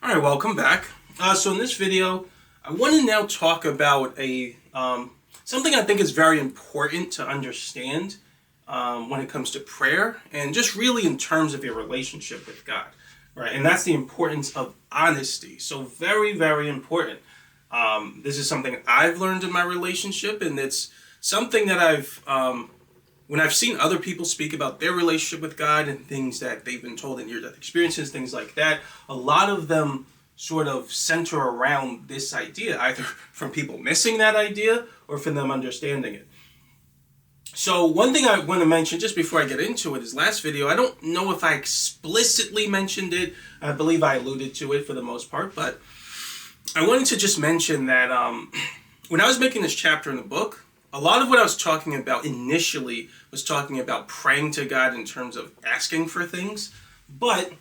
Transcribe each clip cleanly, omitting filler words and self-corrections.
All right, welcome back. So in this video, I want to now talk about a something I think is very important to understand when it comes to prayer, and just really in terms of your relationship with God, right? And that's the importance of honesty. So very, very important. This is something I've learned in my relationship, and it's something that when I've seen other people speak about their relationship with God and things that they've been told in near-death experiences, things like that, a lot of them sort of center around this idea, either from people missing that idea or from them understanding it. So one thing I want to mention just before I get into it is last video, I don't know if I explicitly mentioned it. I believe I alluded to it for the most part, but I wanted to just mention that when I was making this chapter in the book, a lot of what I was talking about initially was talking about praying to God in terms of asking for things. But,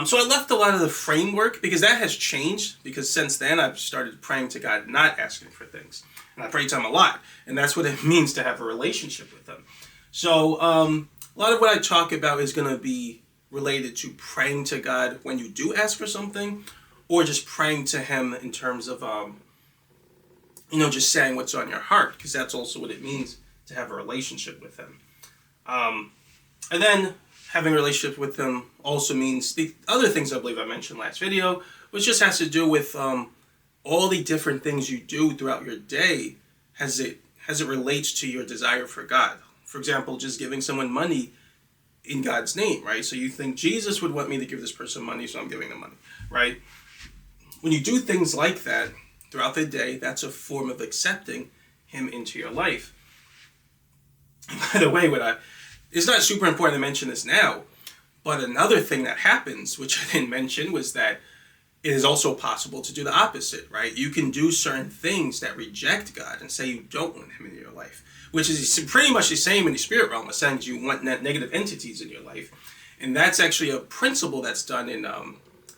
so I left a lot of the framework because that has changed, because since then I've started praying to God, not asking for things. And I pray to Him a lot. And that's what it means to have a relationship with Him. So a lot of what I talk about is going to be related to praying to God when you do ask for something, or just praying to Him in terms of just saying what's on your heart, because that's also what it means to have a relationship with Him. And then having a relationship with Him also means the other things I believe I mentioned last video, which just has to do with all the different things you do throughout your day as it relates to your desire for God. For example, just giving someone money in God's name, right? So you think Jesus would want me to give this person money, so I'm giving them money, right? When you do things like that throughout the day, that's a form of accepting Him into your life. And by the way, it's not super important to mention this now, but another thing that happens, which I didn't mention, was that it is also possible to do the opposite, right? You can do certain things that reject God and say you don't want Him in your life, which is pretty much the same in the spirit realm, as saying you want negative entities in your life. And that's actually a principle that's done in,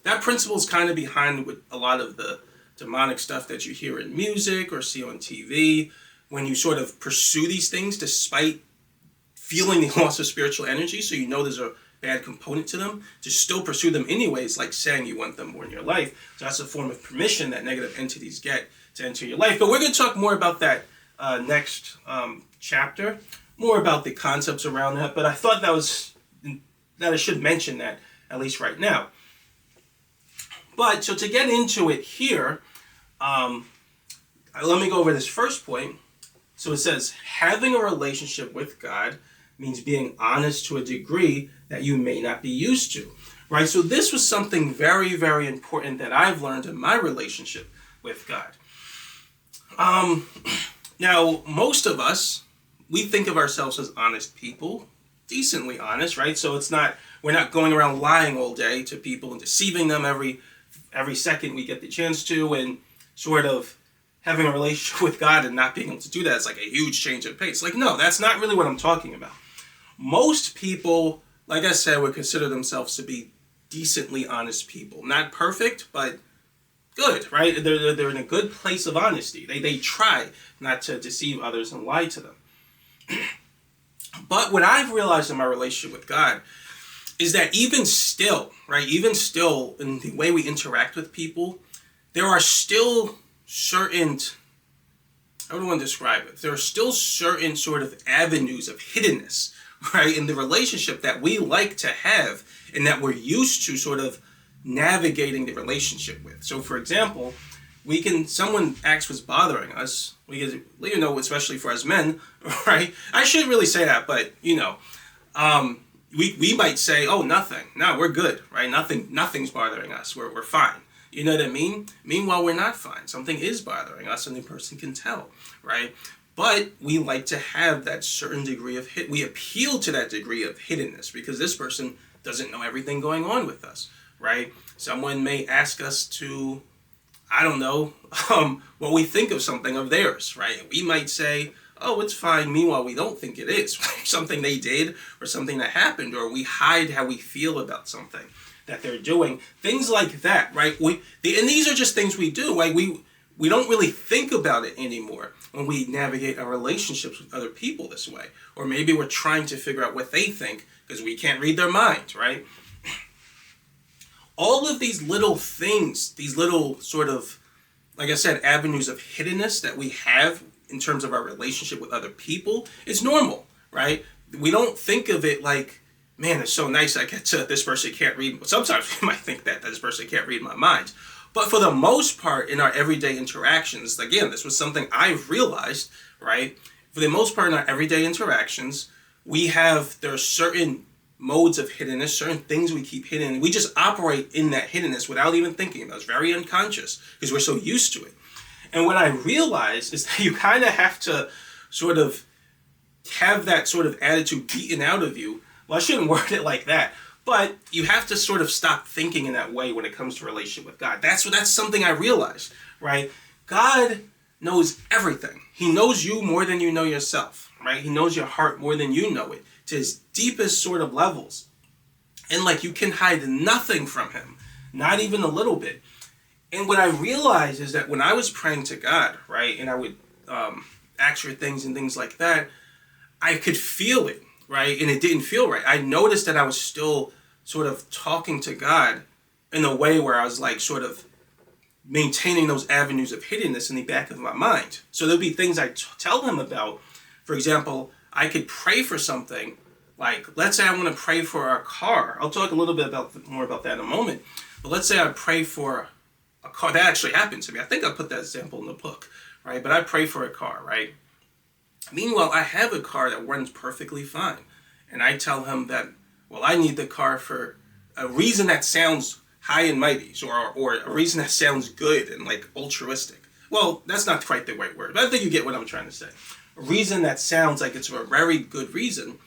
that principle is kind of behind with a lot of the demonic stuff that you hear in music or see on TV, when you sort of pursue these things despite feeling the loss of spiritual energy, so you know there's a bad component to them, to still pursue them anyways, like saying you want them more in your life. So that's a form of permission that negative entities get to enter your life. But we're going to talk more about that next chapter, more about the concepts around that, but I thought that I should mention that, at least right now. But, so to get into it here, let me go over this first point. So it says, having a relationship with God means being honest to a degree that you may not be used to, right? So this was something very, very important that I've learned in my relationship with God. Now, most of us, we think of ourselves as honest people, decently honest, right? So we're not going around lying all day to people and deceiving them every second we get the chance to, and sort of having a relationship with God and not being able to do that is like a huge change of pace. Like, no, that's not really what I'm talking about. Most people, like I said, would consider themselves to be decently honest people. Not perfect, but good, right? They're in a good place of honesty. They try not to deceive others and lie to them. But what I've realized in my relationship with God is that even still, right, in the way we interact with people, there are still certain, I don't want to describe it, there are still certain sort of avenues of hiddenness, right, in the relationship that we like to have and that we're used to sort of navigating the relationship with. So for example, someone acts what's bothering us, especially for us men, right? I shouldn't really say that, but we might say, oh, nothing. No, we're good, right? Nothing's bothering us. We're fine. You know what I mean? Meanwhile, we're not fine. Something is bothering us, and the person can tell, right? But we like to have that certain degree of we appeal to that degree of hiddenness because this person doesn't know everything going on with us, right? Someone may ask us to, I don't know, what we think of something of theirs, right? We might say, oh, it's fine. Meanwhile, we don't think it is. Something they did or something that happened, or we hide how we feel about something that they're doing. Things like that, right? And these are just things we do. Like we don't really think about it anymore when we navigate our relationships with other people this way. Or maybe we're trying to figure out what they think because we can't read their minds, right? all of these little things, these little sort of, like I said, avenues of hiddenness that we have in terms of our relationship with other people, is normal, right? We don't think of it like, man, it's so nice I get to, this person can't read. Sometimes we might think that this person can't read my mind. But for the most part, in our everyday interactions, again, this was something I've realized, right? For the most part, in our everyday interactions, there are certain modes of hiddenness, certain things we keep hidden. We just operate in that hiddenness without even thinking about it. It's very unconscious because we're so used to it. And what I realized is that you kind of have to sort of have that sort of attitude beaten out of you. Well, I shouldn't word it like that, but you have to sort of stop thinking in that way when it comes to relationship with God. That's something I realized, right? God knows everything. He knows you more than you know yourself, right? He knows your heart more than you know it, to his deepest sort of levels. And like, you can hide nothing from him, not even a little bit. And what I realized is that when I was praying to God, right, and I would ask for things and things like that, I could feel it, right? And it didn't feel right. I noticed that I was still sort of talking to God in a way where I was like sort of maintaining those avenues of hiddenness in the back of my mind. So there'll be things I tell him about. For example, I could pray for something, like, let's say I want to pray for our car. I'll talk a little bit more about that in a moment. But let's say I pray for a car. That actually happened to me. I think I put that example in the book, right? But I pray for a car, right? Meanwhile, I have a car that runs perfectly fine. And I tell him that, well, I need the car for a reason that sounds high and mighty, or a reason that sounds good and like altruistic. Well, that's not quite the right word, but I think you get what I'm trying to say. A reason that sounds like it's for a very good reason.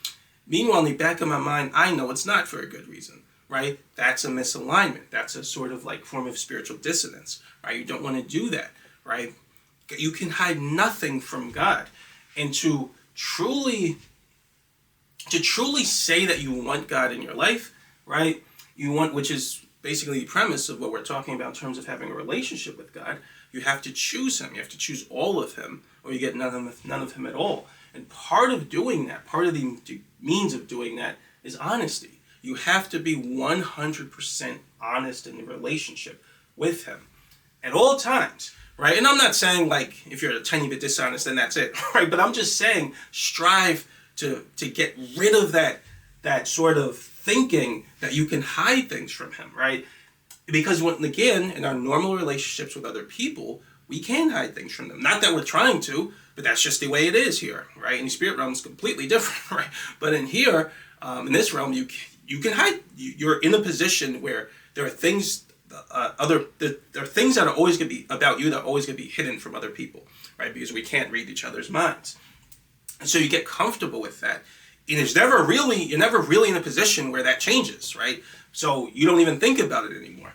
Meanwhile, in the back of my mind, I know it's not for a good reason, right? That's a misalignment. That's a sort of like form of spiritual dissonance, right? You don't want to do that, right? You can hide nothing from God. And to truly say that you want God in your life, right? Which is basically the premise of what we're talking about in terms of having a relationship with God. You have to choose him. You have to choose all of him, or you get none of him at all. And part of doing that, part of the means of doing that, is honesty. You have to be 100% honest in the relationship with him at all times, right? And I'm not saying like if you're a tiny bit dishonest, then that's it, right? But I'm just saying strive to get rid of that sort of thinking that you can hide things from him, right? Because again, in our normal relationships with other people, we can hide things from them. Not that we're trying to, but that's just the way it is here, right? In the spirit realm, it's completely different, right? But in here, in this realm, you can hide. You're in a position where there are things, there are things that are always going to be about you that are always going to be hidden from other people, right? Because we can't read each other's minds, and so you get comfortable with that. And you're never really in a position where that changes, right? So you don't even think about it anymore,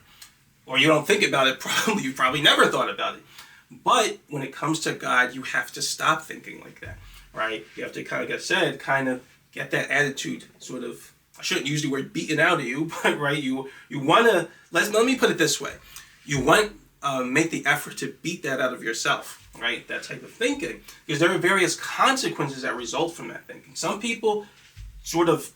or you don't think about it. You probably never thought about it. But when it comes to God, you have to stop thinking like that, right? You have to, like I said, kind of get that attitude sort of, I shouldn't use the word beaten out of you, but right, you want to, let me put it this way. You want make the effort to beat that out of yourself, right? That type of thinking, because there are various consequences that result from that thinking. Some people sort of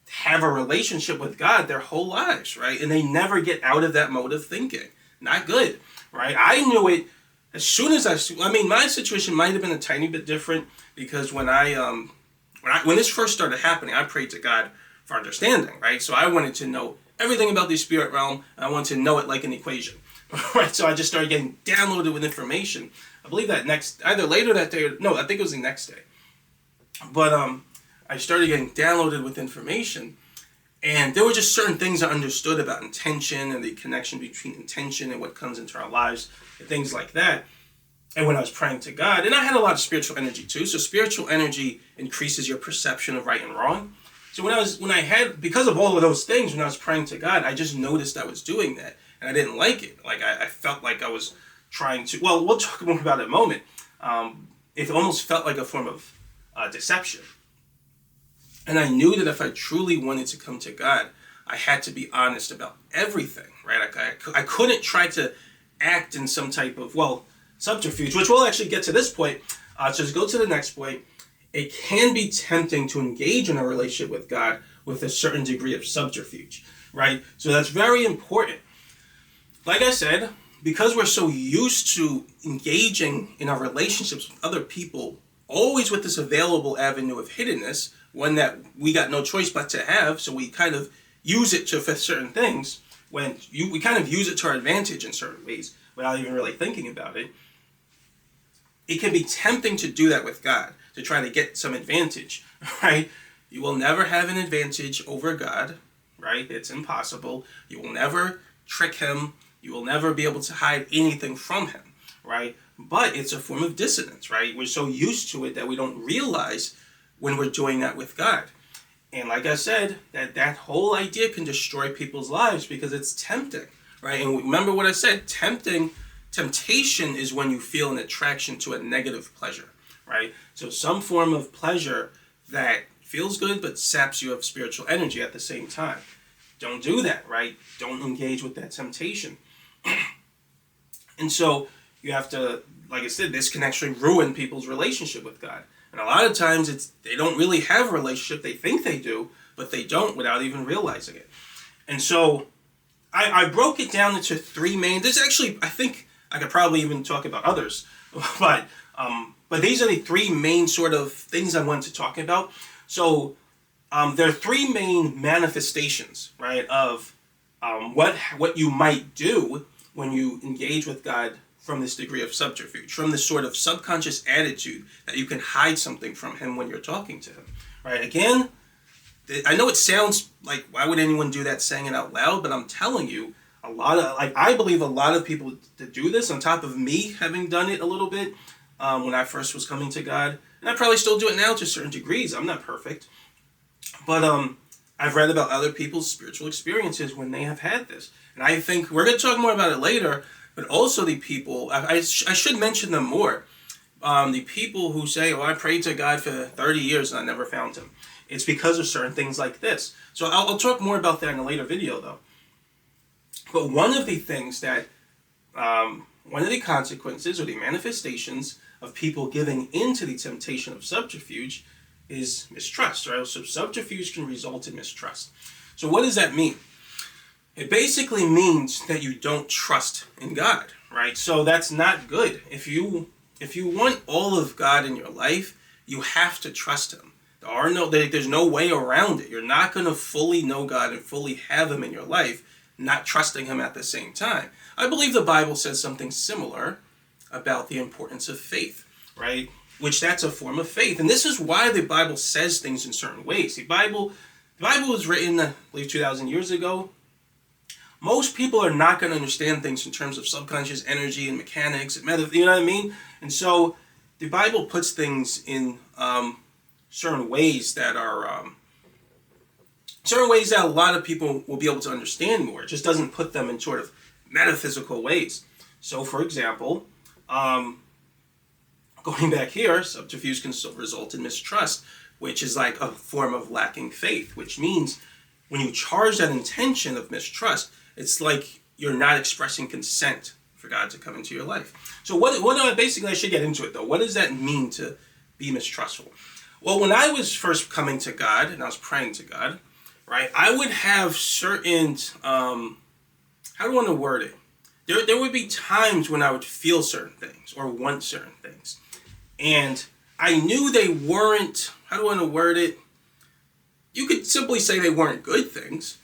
have a relationship with God their whole lives, right? And they never get out of that mode of thinking. Not good, right? I knew it as soon as my situation might have been a tiny bit different, because when this first started happening, I prayed to God for understanding, right? So I wanted to know everything about the spirit realm, and I wanted to know it like an equation, right? So I just started getting downloaded with information. I believe that either later that day, I think it was the next day. But I started getting downloaded with information, and there were just certain things I understood about intention and the connection between intention and what comes into our lives and things like that. And when I was praying to God, and I had a lot of spiritual energy too, so spiritual energy increases your perception of right and wrong. So because of all of those things, when I was praying to God, I just noticed I was doing that, and I didn't like it. Like I felt like I was trying to, well, we'll talk more about it in a moment. It almost felt like a form of deception. And I knew that if I truly wanted to come to God, I had to be honest about everything, right? I couldn't try to act in some type of, subterfuge, which we'll actually get to this point. So to go to the next point, it can be tempting to engage in a relationship with God with a certain degree of subterfuge, right? So that's very important. like I said, because we're so used to engaging in our relationships with other people, always with this available avenue of hiddenness, one that we got no choice but to have, so we kind of use it for certain things, we kind of use it to our advantage in certain ways without even really thinking about it. It can be tempting to do that with God, to try to get some advantage, right? You will never have an advantage over God, right? It's impossible. You will never trick him. You will never be able to hide anything from him, right? But it's a form of dissonance, right? We're so used to it that we don't realize when we're doing that with God. And like I said, that whole idea can destroy people's lives because it's tempting, right? And remember what I said, temptation is when you feel an attraction to a negative pleasure, right? So some form of pleasure that feels good but saps you of spiritual energy at the same time. Don't do that, right? Don't engage with that temptation. And so you have to, like I said, this can actually ruin people's relationship with God. And a lot of times they don't really have a relationship. They think they do, but they don't without even realizing it. And so I broke it down into three main. There's actually, I think I could probably even talk about others, but these are the three main sort of things I wanted to talk about. So there are three main manifestations, right, of what you might do when you engage with God from this degree of subterfuge, from this sort of subconscious attitude that you can hide something from him when you're talking to him, right? Again, I know it sounds like, why would anyone do that saying it out loud? But I'm telling you, I believe a lot of people that do this, on top of me having done it a little bit when I first was coming to God, and I probably still do it now to certain degrees. I'm not perfect, but I've read about other people's spiritual experiences when they have had this, and I think we're going to talk more about it later. But also the people, I should mention them more. The people who say, I prayed to God for 30 years and I never found him. It's because of certain things like this. So I'll talk more about that in a later video, though. But one of the things that, one of the consequences or the manifestations of people giving into the temptation of subterfuge is mistrust, right? So subterfuge can result in mistrust. So what does that mean? It basically means that you don't trust in God, right? So that's not good. If you want all of God in your life, you have to trust him. There's no way around it. You're not going to fully know God and fully have him in your life, not trusting him at the same time. I believe the Bible says something similar about the importance of faith, right? Which that's a form of faith. And this is why the Bible says things in certain ways. The Bible was written, I believe, 2,000 years ago. Most people are not going to understand things in terms of subconscious energy and mechanics and you know what I mean? And so the Bible puts things in certain ways that are certain ways that a lot of people will be able to understand more. It just doesn't put them in sort of metaphysical ways. So, for example, going back here, subterfuge can still result in mistrust, which is like a form of lacking faith, which means when you charge that intention of mistrust, it's like you're not expressing consent for God to come into your life. So I should get into it though. What does that mean to be mistrustful? Well, when I was first coming to God and I was praying to God, right, I would have certain, how do I want to word it? There would be times when I would feel certain things or want certain things. And I knew they weren't, how do I want to word it? You could simply say they weren't good things.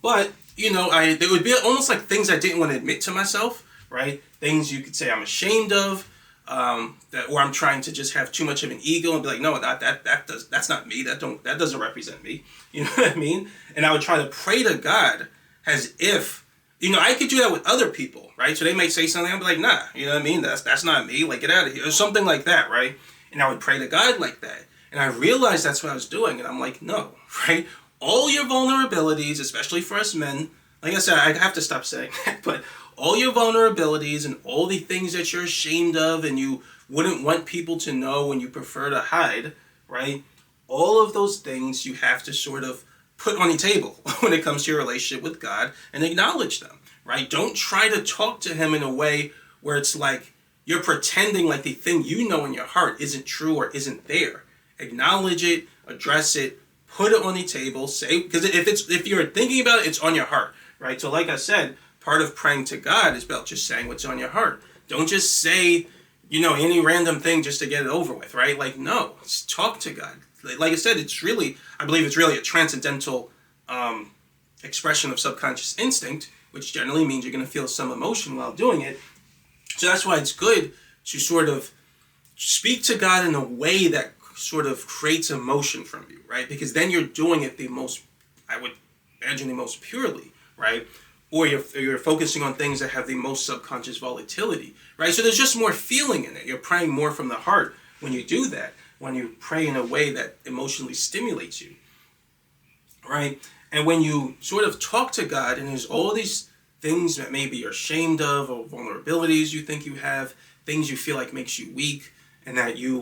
But, they would be almost like things I didn't want to admit to myself, right? Things you could say I'm ashamed of, or I'm trying to just have too much of an ego and be like, no, that's not me. That doesn't represent me. You know what I mean? And I would try to pray to God as if, I could do that with other people, right? So they might say something, I'd be like, nah, you know what I mean? That's not me. Like, get out of here. Or something like that, right? And I would pray to God like that. And I realized that's what I was doing. And I'm like, no, right? All your vulnerabilities, especially for us men, like I said, I have to stop saying that, but all your vulnerabilities and all the things that you're ashamed of and you wouldn't want people to know and you prefer to hide, right? All of those things you have to sort of put on the table when it comes to your relationship with God and acknowledge them, right? Don't try to talk to him in a way where it's like you're pretending like the thing you know in your heart isn't true or isn't there. Acknowledge it, address it, put it on the table, say, because if you're thinking about it, it's on your heart, right? So like I said, part of praying to God is about just saying what's on your heart. Don't just say, any random thing just to get it over with, right? Like, no, just talk to God. Like I said, I believe it's really a transcendental expression of subconscious instinct, which generally means you're going to feel some emotion while doing it. So that's why it's good to sort of speak to God in a way that sort of creates emotion from you, right? Because then you're doing it I would imagine, the most purely, right? Or you're focusing on things that have the most subconscious volatility, right? So there's just more feeling in it. You're praying more from the heart when you do that, when you pray in a way that emotionally stimulates you, right? And when you sort of talk to God and there's all these things that maybe you're ashamed of, or vulnerabilities you think you have, things you feel like makes you weak and that you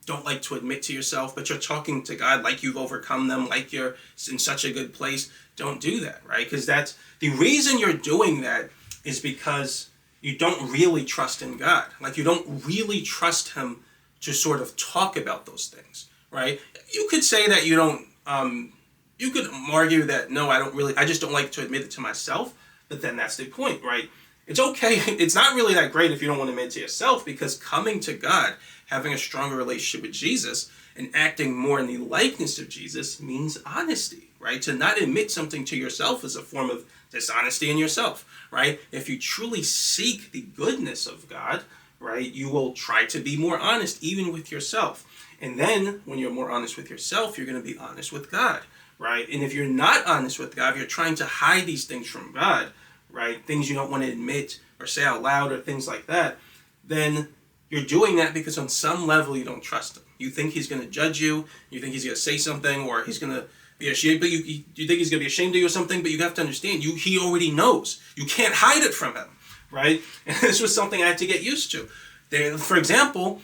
don't like to admit to yourself, but you're talking to God like you've overcome them, like you're in such a good place, don't do that, right? Because that's the reason you're doing that is because you don't really trust in God. Like, you don't really trust him to sort of talk about those things, right? You could say that you don't, you could argue that, no, I just don't like to admit it to myself, but then that's the point, right? It's okay. It's not really that great if you don't want to admit it to yourself, because coming to God, having a stronger relationship with Jesus, and acting more in the likeness of Jesus means honesty, right? To not admit something to yourself is a form of dishonesty in yourself, right? If you truly seek the goodness of God, right, you will try to be more honest even with yourself. And then when you're more honest with yourself, you're going to be honest with God, right? And if you're not honest with God, if you're trying to hide these things from God, right, things you don't want to admit or say out loud or things like that, then you're doing that because on some level you don't trust him. You think he's going to judge you, you think he's going to say something, or he's going to be ashamed, but you think he's going to be ashamed of you or something, but you have to understand, he already knows. You can't hide it from him, right? And this was something I had to get used to. For example,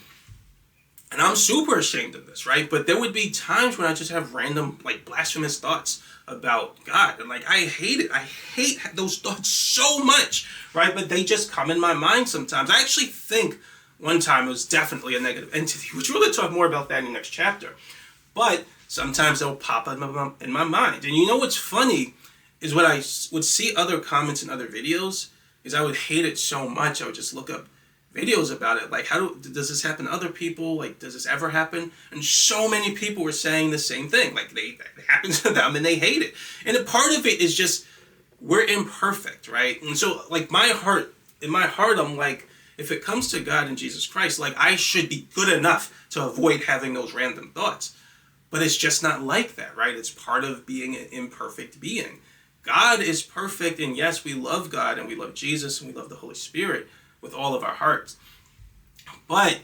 and I'm super ashamed of this, right? But there would be times when I just have random, like, blasphemous thoughts about God. And, like, I hate it. I hate those thoughts so much, right? But they just come in my mind sometimes. I actually think one time it was definitely a negative entity, which we're going to talk more about that in the next chapter. But sometimes they'll pop in my mind. And you know what's funny is when I would see other comments in other videos, is I would hate it so much, I would just look up videos about it. Like, does this happen to other people? Like, does this ever happen? And so many people were saying the same thing. Like, it happens to them and they hate it. And a part of it is just, we're imperfect, right? And so, like, in my heart, I'm like, if it comes to God and Jesus Christ, like, I should be good enough to avoid having those random thoughts. But it's just not like that, right? It's part of being an imperfect being. God is perfect, and yes, we love God, and we love Jesus, and we love the Holy Spirit with all of our hearts. But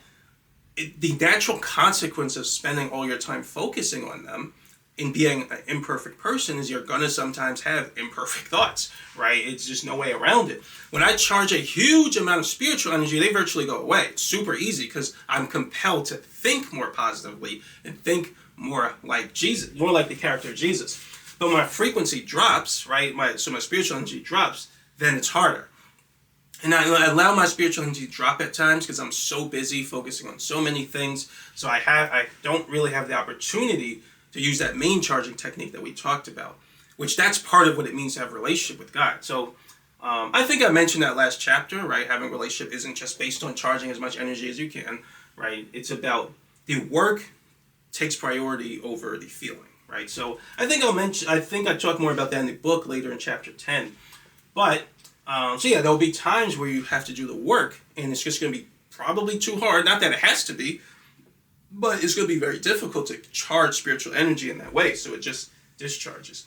the natural consequence of spending all your time focusing on them and being an imperfect person is you're going to sometimes have imperfect thoughts, right? It's just no way around it. When I charge a huge amount of spiritual energy, they virtually go away. It's super easy because I'm compelled to think more positively and think more like Jesus, more like the character of Jesus. But when my frequency drops, right, so my spiritual energy drops, then it's harder. And I allow my spiritual energy to drop at times because I'm so busy focusing on so many things. So I don't really have the opportunity to use that main charging technique that we talked about, which that's part of what it means to have a relationship with God. So I think I mentioned that last chapter, right? Having a relationship isn't just based on charging as much energy as you can, right? It's about the work takes priority over the feeling, right? So I think I talk more about that in the book later in chapter 10. But, so yeah, there'll be times where you have to do the work, and it's just going to be probably too hard. Not that it has to be, but it's going to be very difficult to charge spiritual energy in that way, so it just discharges.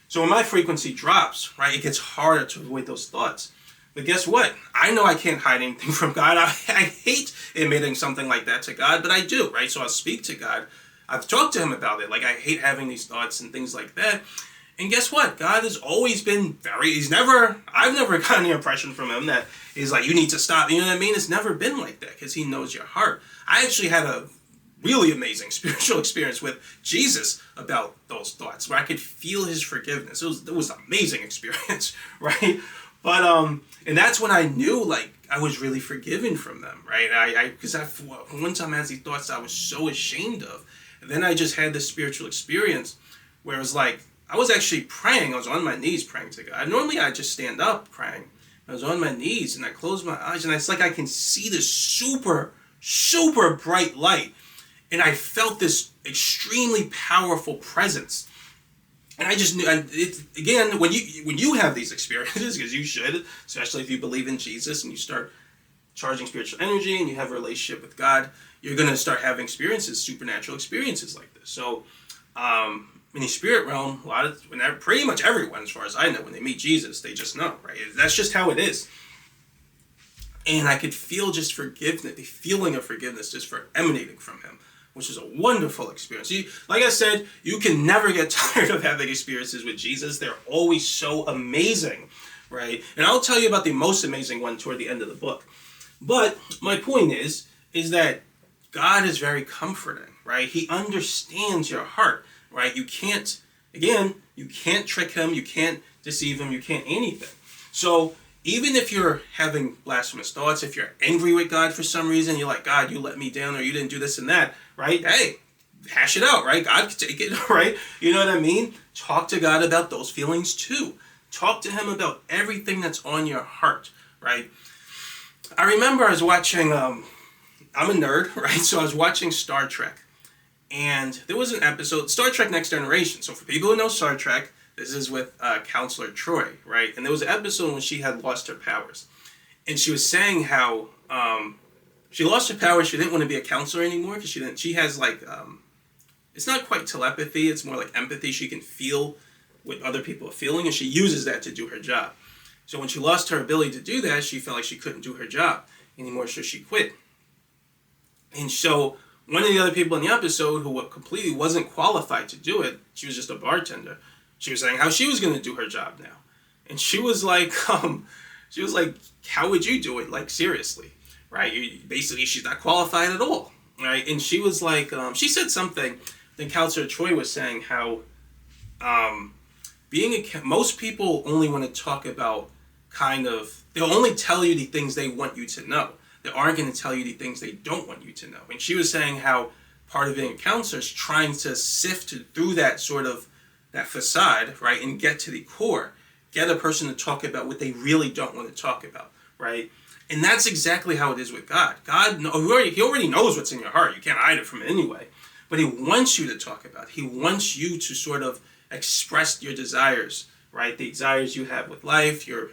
So when my frequency drops, right, it gets harder to avoid those thoughts. But guess what? I know I can't hide anything from God. I hate admitting something like that to God, but I do, right? So I'll speak to God. I've talked to him about it. Like, I hate having these thoughts and things like that. And guess what? God has always been I've never gotten the impression from him that he's like, you need to stop. You know what I mean? It's never been like that because he knows your heart. I actually had a really amazing spiritual experience with Jesus about those thoughts where I could feel his forgiveness. It was an amazing experience, right? But, and that's when I knew, like, I was really forgiven from them, right? Because one time I had these thoughts I was so ashamed of. And then I just had this spiritual experience where it was like, I was actually praying. I was on my knees praying to God. Normally I just stand up praying. I was on my knees and I closed my eyes and it's like I can see this super, super bright light. And I felt this extremely powerful presence. And I just knew, and again, when you have these experiences, because you should, especially if you believe in Jesus and you start charging spiritual energy and you have a relationship with God, you're going to start having experiences, supernatural experiences like this. So, in the spirit realm, pretty much everyone, as far as I know, when they meet Jesus, they just know, right? That's just how it is. And I could feel just forgiveness, the feeling of forgiveness just for emanating from him, which is a wonderful experience. Like I said, you can never get tired of having experiences with Jesus. They're always so amazing, right? And I'll tell you about the most amazing one toward the end of the book. But my point is that God is very comforting, right? He understands your heart, right? You can't trick him. You can't deceive him. You can't anything. So even if you're having blasphemous thoughts, if you're angry with God for some reason, you're like, God, you let me down or you didn't do this and that, right? Hey, hash it out, right? God can take it, right? You know what I mean? Talk to God about those feelings too. Talk to him about everything that's on your heart, right? I remember I was watching, I'm a nerd, right? So I was watching Star Trek. And there was an episode, Star Trek Next Generation. So for people who know Star Trek, this is with Counselor Troy, right? And there was an episode when she had lost her powers. And she was saying how she lost her powers. She didn't want to be a counselor anymore because she has like, it's not quite telepathy. It's more like empathy. She can feel what other people are feeling, and she uses that to do her job. So when she lost her ability to do that, she felt like she couldn't do her job anymore, so she quit. And so one of the other people in the episode who completely wasn't qualified to do it, she was just a bartender, she was saying how she was going to do her job now. And she was like, how would you do it? Like, seriously, right? Basically, she's not qualified at all, right? And she was like, she said something, then Counselor Troy was saying how most people only want to talk about they'll only tell you the things they want you to know. They aren't going to tell you the things they don't want you to know. And she was saying how part of being a counselor is trying to sift through that facade, right, and get to the core. Get a person to talk about what they really don't want to talk about, right? And that's exactly how it is with God. He already knows what's in your heart. You can't hide it from him anyway. But he wants you to talk about it. He wants you to sort of express your desires, right? The desires you have with life, your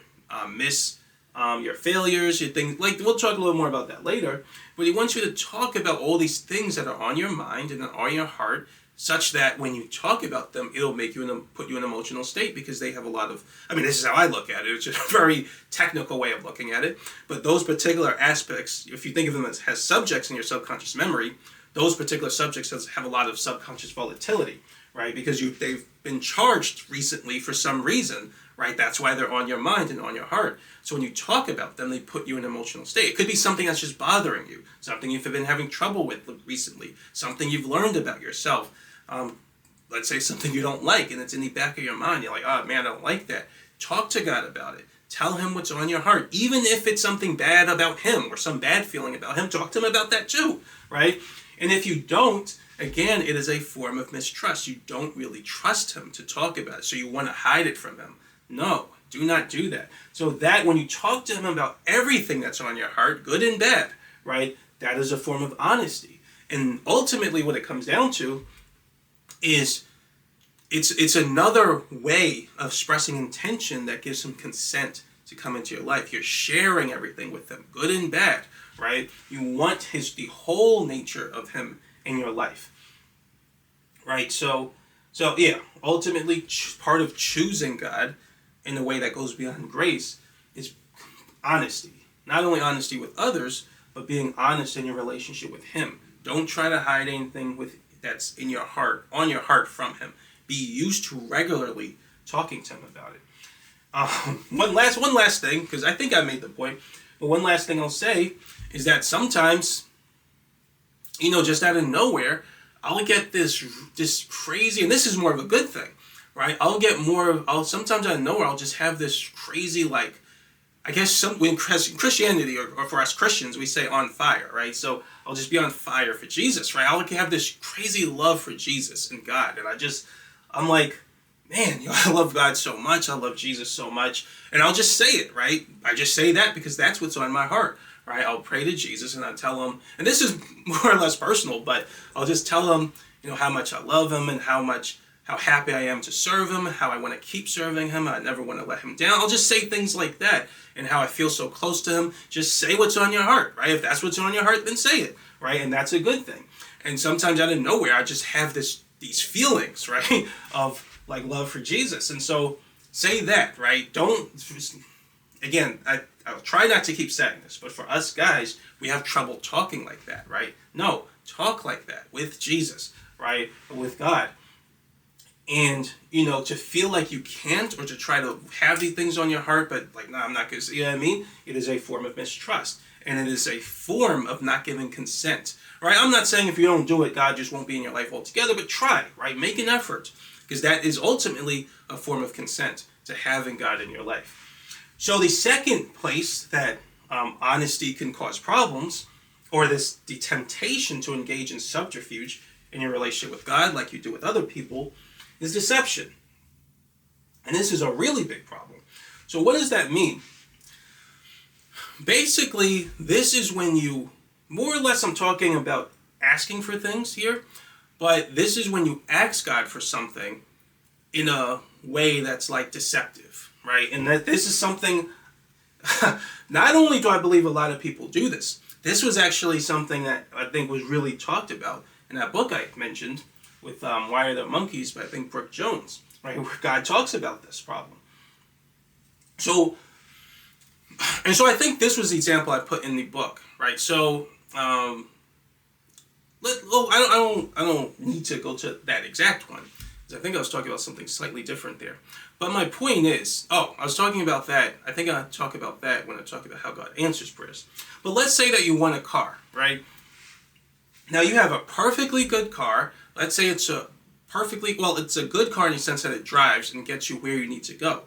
failures, your things. Like, we'll talk a little more about that later. But he wants you to talk about all these things that are on your mind and that are on your heart, such that when you talk about them, it'll make you put you in an emotional state, because they have a lot of, this is how I look at it. It's just a very technical way of looking at it. But those particular aspects, if you think of them as subjects in your subconscious memory, those particular subjects have a lot of subconscious volatility, right? Because they've been charged recently for some reason, right? That's why they're on your mind and on your heart. So when you talk about them, they put you in an emotional state. It could be something that's just bothering you, something you've been having trouble with recently, something you've learned about yourself. Let's say something you don't like, and it's in the back of your mind. You're like, oh man, I don't like that. Talk to God about it. Tell him what's on your heart. Even if it's something bad about him or some bad feeling about him, talk to him about that too, right? And if you don't, again, it is a form of mistrust. You don't really trust him to talk about it, so you want to hide it from him. No, do not do that. So that when you talk to him about everything that's on your heart, good and bad, right, that is a form of honesty. And ultimately what it comes down to is it's another way of expressing intention that gives him consent to come into your life. You're sharing everything with him, good and bad, right? You want the whole nature of him in your life, right? So yeah, ultimately part of choosing God in a way that goes beyond grace is honesty. Not only honesty with others, but being honest in your relationship with him. Don't try to hide anything that's in your heart, on your heart from him. Be used to regularly talking to him about it. One last thing, because I think I made the point, but one last thing I'll say is that sometimes, just out of nowhere, I'll get this crazy, and this is more of a good thing, right? Sometimes out of nowhere, I'll just have this crazy, like, I guess in Christianity, or for us Christians, we say on fire, right? So I'll just be on fire for Jesus, right? I'll have this crazy love for Jesus and God, and I'm like, man, I love God so much. I love Jesus so much. And I'll just say it, right? I just say that because that's what's on my heart, right? I'll pray to Jesus and I'll tell him, and this is more or less personal, but I'll just tell him, how much I love him and how happy I am to serve him, how I want to keep serving him. I never want to let him down. I'll just say things like that and how I feel so close to him. Just say what's on your heart, right? If that's what's on your heart, then say it, right? And that's a good thing. And sometimes out of nowhere, I just have these feelings, right, of like love for Jesus. And so say that, right? Again, I'll try not to keep saying this, but for us guys, we have trouble talking like that, right? No, talk like that with Jesus, right? With God. And, to feel like you can't, or to try to have these things on your heart, but like, no, I'm not going to, you know what I mean? It is a form of mistrust. And it is a form of not giving consent, right? I'm not saying if you don't do it, God just won't be in your life altogether, but try, right? Make an effort, because that is ultimately a form of consent to having God in your life. So the second place that honesty can cause problems, or the temptation to engage in subterfuge in your relationship with God, like you do with other people, is deception. And this is a really big problem. So what does that mean? Basically, this is when you, more or less I'm talking about asking for things here, but this is when you ask God for something in a way that's like deceptive, right? And that this is something, not only do I believe a lot of people do this, this was actually something that I think was really talked about in that book I mentioned with Why Are There Monkeys by I think Brooke Jones, right? Where God talks about this problem. So I think this was the example I put in the book, right? So I don't need to go to that exact one, because I think I was talking about something slightly different there. But my point is, I was talking about that. I think I talk about that when I talk about how God answers prayers. But let's say that you want a car, right? Now you have a perfectly good car. Let's say it's a good car in the sense that it drives and gets you where you need to go.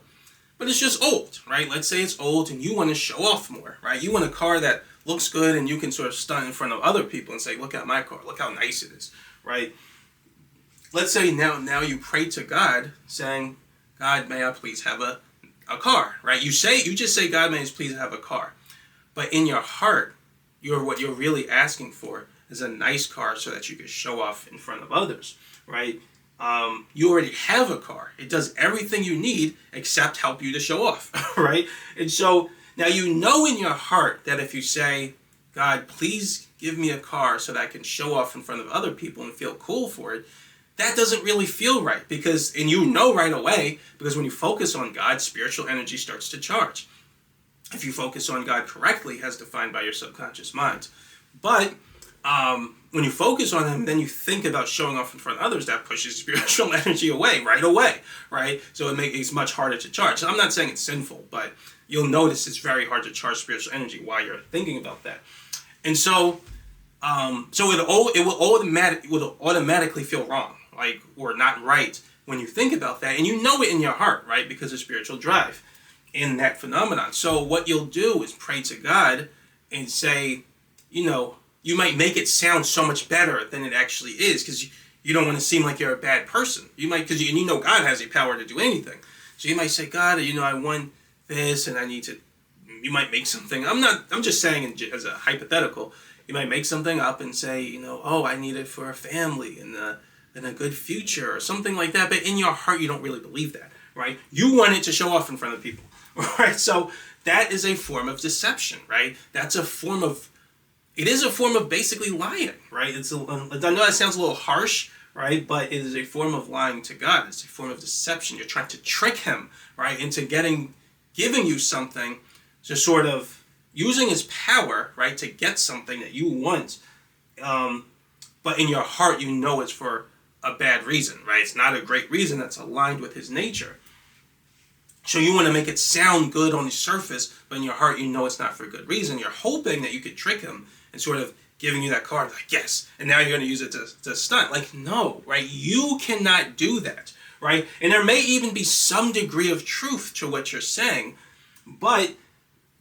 But it's just old, right? Let's say it's old and you want to show off more, right? You want a car that looks good and you can sort of stunt in front of other people and say, look at my car, look how nice it is, right? Let's say now you pray to God saying, God, may I please have a car, right? You just say, God, may I please have a car. But in your heart, what you're really asking for is a nice car so that you can show off in front of others, right? You already have a car. It does everything you need except help you to show off, right? And so now you know in your heart that if you say, God, please give me a car so that I can show off in front of other people and feel cool for it, that doesn't really feel right, and you know right away, because when you focus on God, spiritual energy starts to charge. If you focus on God correctly, as defined by your subconscious mind. But when you focus on him, then you think about showing off in front of others, that pushes spiritual energy away, right? So it's much harder to charge. And I'm not saying it's sinful, but you'll notice it's very hard to charge spiritual energy while you're thinking about that. And so it will automatically feel wrong, or not right when you think about that. And you know it in your heart, right? Because of spiritual drive in that phenomenon. So what you'll do is pray to God and say, you might make it sound so much better than it actually is, because you don't want to seem like you're a bad person. You might, because you know God has the power to do anything. So you might say, God, I want this, and I need to. You might make something. I'm just saying as a hypothetical. You might make something up and say, I need it for a family and a good future or something like that. But in your heart, you don't really believe that, right? You want it to show off in front of people, right? So that is a form of deception, right? It is a form of basically lying, right? I know that sounds a little harsh, right? But it is a form of lying to God. It's a form of deception. You're trying to trick him, right, into giving you something, to sort of using his power, right, to get something that you want. But in your heart, it's for a bad reason, right? It's not a great reason that's aligned with his nature. So you want to make it sound good on the surface, but in your heart, it's not for a good reason. You're hoping that you could trick him and sort of giving you that card, like, yes, and now you're going to use it to stunt. Like, no, right? You cannot do that, right? And there may even be some degree of truth to what you're saying, but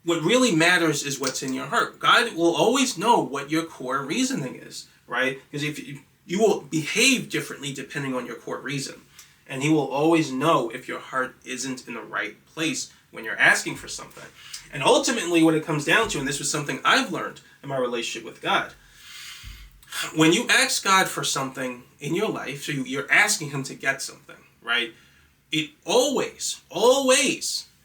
what really matters is what's in your heart. God will always know what your core reasoning is, right? Because if you will behave differently depending on your core reason. And he will always know if your heart isn't in the right place when you're asking for something. And ultimately what it comes down to, and this was something I've learned in my relationship with God, when you ask God for something in your life, so you're asking him to get something, right? It always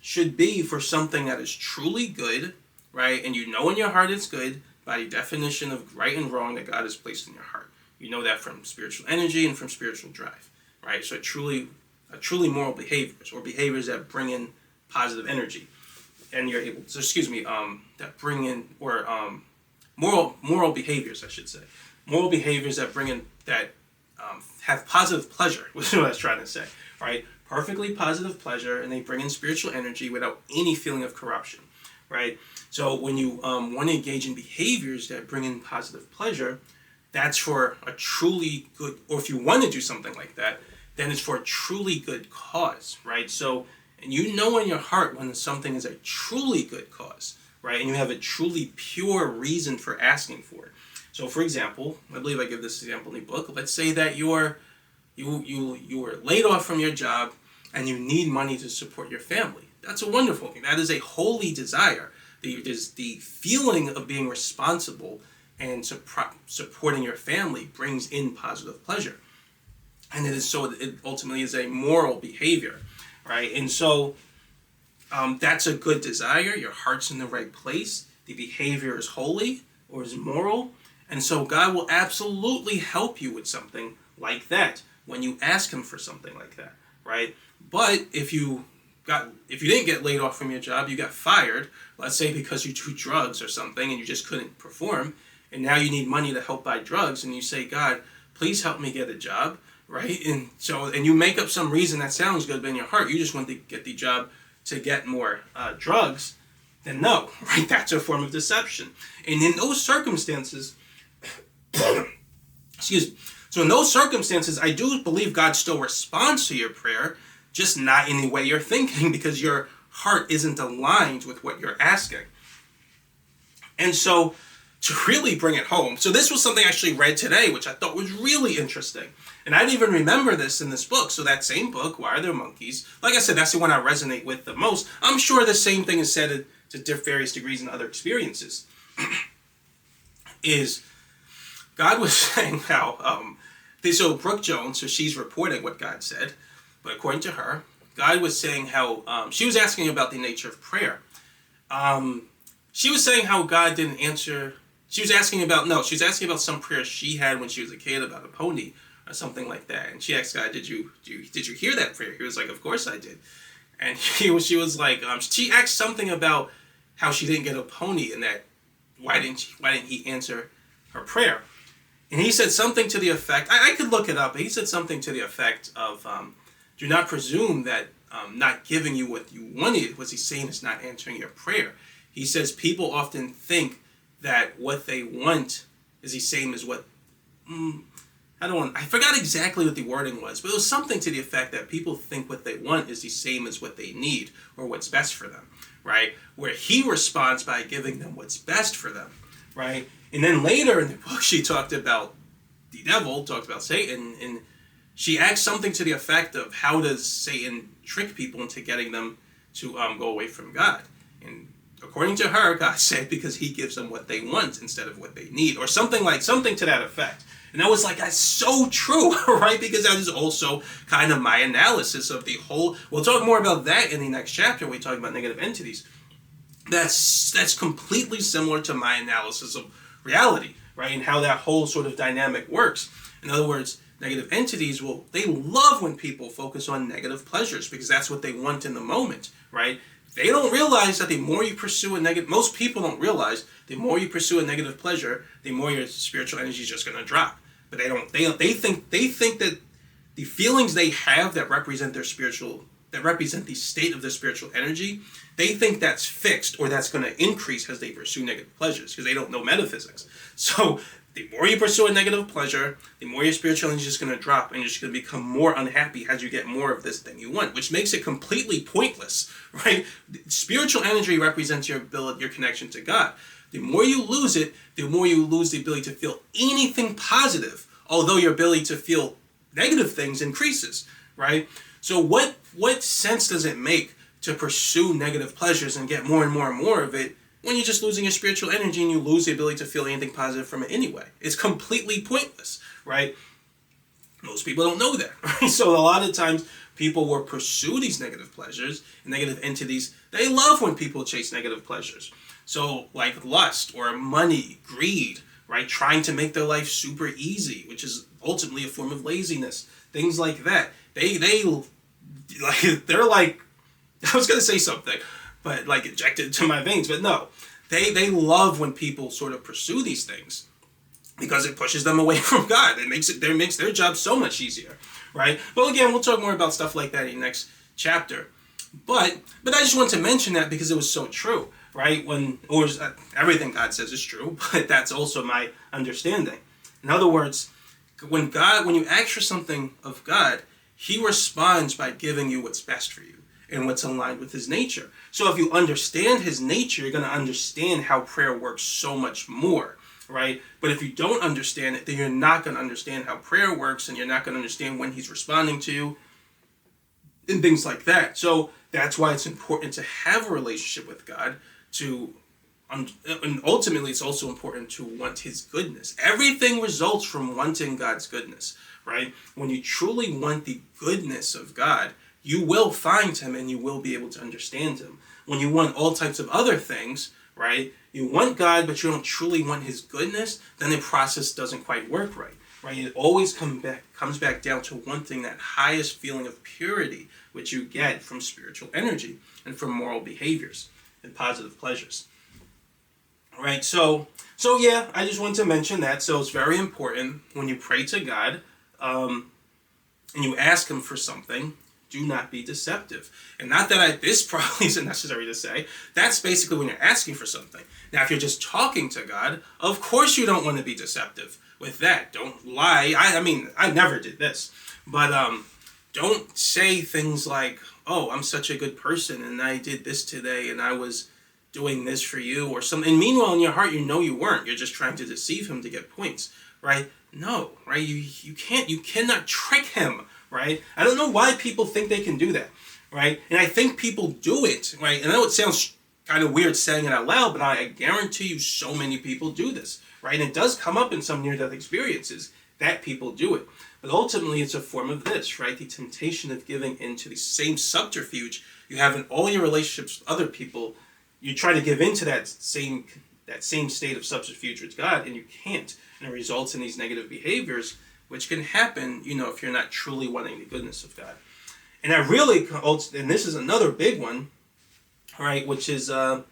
should be for something that is truly good, right? And you know in your heart it's good by the definition of right and wrong that God has placed in your heart. You know that from spiritual energy and from spiritual drive, right? So truly moral behaviors, or behaviors that bring in positive energy. And you're able to, that bring in, or moral behaviors, I should say. Moral behaviors that bring in, that have positive pleasure, which is what I was trying to say, right? Perfectly positive pleasure, and they bring in spiritual energy without any feeling of corruption, right? So when you want to engage in behaviors that bring in positive pleasure, that's for a truly good, or if you want to do something like that, then it's for a truly good cause, right? So, and you know in your heart when something is a truly good cause, right? And you have a truly pure reason for asking for it. So, for example, I believe I give this example in the book. Let's say that you were laid off from your job and you need money to support your family. That's a wonderful thing. That is a holy desire. There's the feeling of being responsible and supporting your family brings in positive pleasure. And it ultimately is a moral behavior, right? And so that's a good desire. Your heart's in the right place. The behavior is holy or is moral. And so God will absolutely help you with something like that when you ask him for something like that, right? But if you didn't get laid off from your job, you got fired, let's say because you do drugs or something and you just couldn't perform, and now you need money to help buy drugs, and you say, God, please help me get a job, right? And you make up some reason that sounds good, but in your heart you just want to get the job to get more drugs, then no, right? That's a form of deception. And in those circumstances, excuse me. So in those circumstances, I do believe God still responds to your prayer, just not in the way you're thinking, because your heart isn't aligned with what you're asking. And so to really bring it home, so this was something I actually read today, which I thought was really interesting. And I didn't even remember this in this book. So that same book, Why Are There Monkeys? Like I said, that's the one I resonate with the most. I'm sure the same thing is said to various degrees in other experiences. Is God was saying how, so Brooke Jones, so she's reporting what God said, but according to her, God was saying how, she was asking about the nature of prayer. She was saying how God didn't answer, she was asking about some prayer she had when she was a kid about a pony or something like that. And she asked God, did you hear that prayer? He was like, of course I did. And she was like, she asked something about how she didn't get a pony, and that why didn't he answer her prayer? And he said something to the effect, I could look it up, but he said something to the effect of, do not presume that not giving you what you wanted was he saying is not answering your prayer. He says people often think that what they want is the same as what, I forgot exactly what the wording was, but it was something to the effect that people think what they want is the same as what they need or what's best for them, right? Where he responds by giving them what's best for them, right? And then later in the book, she talked about the devil, talked about Satan, and she asked something to the effect of how does Satan trick people into getting them to go away from God? And according to her, God said because he gives them what they want instead of what they need, or something to that effect. And I was like, that's so true, right? Because that is also kind of my analysis of the whole. We'll talk more about that in the next chapter. We talk about negative entities. That's completely similar to my analysis of reality, right? And how that whole sort of dynamic works. In other words, negative entities, they love when people focus on negative pleasures because that's what they want in the moment, right? They don't realize that the more you pursue a negative, most people don't realize the more you pursue a negative pleasure, the more your spiritual energy is just going to drop. But they think that the feelings they have that represent the state of their spiritual energy, they think that's fixed or that's going to increase as they pursue negative pleasures because they don't know metaphysics. So the more you pursue a negative pleasure, the more your spiritual energy is just going to drop, and you're just going to become more unhappy as you get more of this thing you want, which makes it completely pointless, right? Spiritual energy represents your connection to God. The more you lose it, the more you lose the ability to feel anything positive, although your ability to feel negative things increases, right? So what sense does it make to pursue negative pleasures and get more and more and more of it when you're just losing your spiritual energy and you lose the ability to feel anything positive from it anyway? It's completely pointless, right? Most people don't know that, right? So a lot of times people will pursue these negative pleasures and negative entities. They love when people chase negative pleasures. So like lust or money, greed, right? Trying to make their life super easy, which is ultimately a form of laziness. Things like that. They're like, I was going to say something, but like injected to my veins, but no. They love when people sort of pursue these things because it pushes them away from God. It makes their job so much easier, right? But again, we'll talk more about stuff like that in the next chapter. But I just want to mention that because it was so true, right? Everything God says is true, but that's also my understanding. In other words, when you ask for something of God, He responds by giving you what's best for you and what's aligned with His nature. So if you understand His nature, you're going to understand how prayer works so much more, right? But if you don't understand it, then you're not going to understand how prayer works, and you're not going to understand when He's responding to you and things like that. So that's why it's important to have a relationship with God, and ultimately it's also important to want His goodness. Everything results from wanting God's goodness, right? When you truly want the goodness of God, you will find Him and you will be able to understand Him. When you want all types of other things, right? You want God, but you don't truly want His goodness, then the process doesn't quite work right? It always comes back down to wanting that highest feeling of purity, which you get from spiritual energy and from moral behaviors and positive pleasures. Right? So yeah, I just wanted to mention that. So it's very important when you pray to God and you ask Him for something, do not be deceptive. And not that this probably isn't necessary to say. That's basically when you're asking for something. Now, if you're just talking to God, of course you don't want to be deceptive with that. Don't lie. I mean, I never did this. But don't say things like, oh, I'm such a good person and I did this today and I was doing this for you or something. And meanwhile, in your heart, you know you weren't. You're just trying to deceive Him to get points, right? No, right? You cannot trick Him, right? I don't know why people think they can do that, right? And I think people do it, right? And I know it sounds kind of weird saying it out loud, but I guarantee you so many people do this, right? And it does come up in some near-death experiences that people do it. But ultimately, it's a form of this, right? The temptation of giving into the same subterfuge you have in all your relationships with other people. You try to give into that same state of subterfuge with God, and you can't. And it results in these negative behaviors, which can happen, if you're not truly wanting the goodness of God. And and this is another big one, right? Which is, there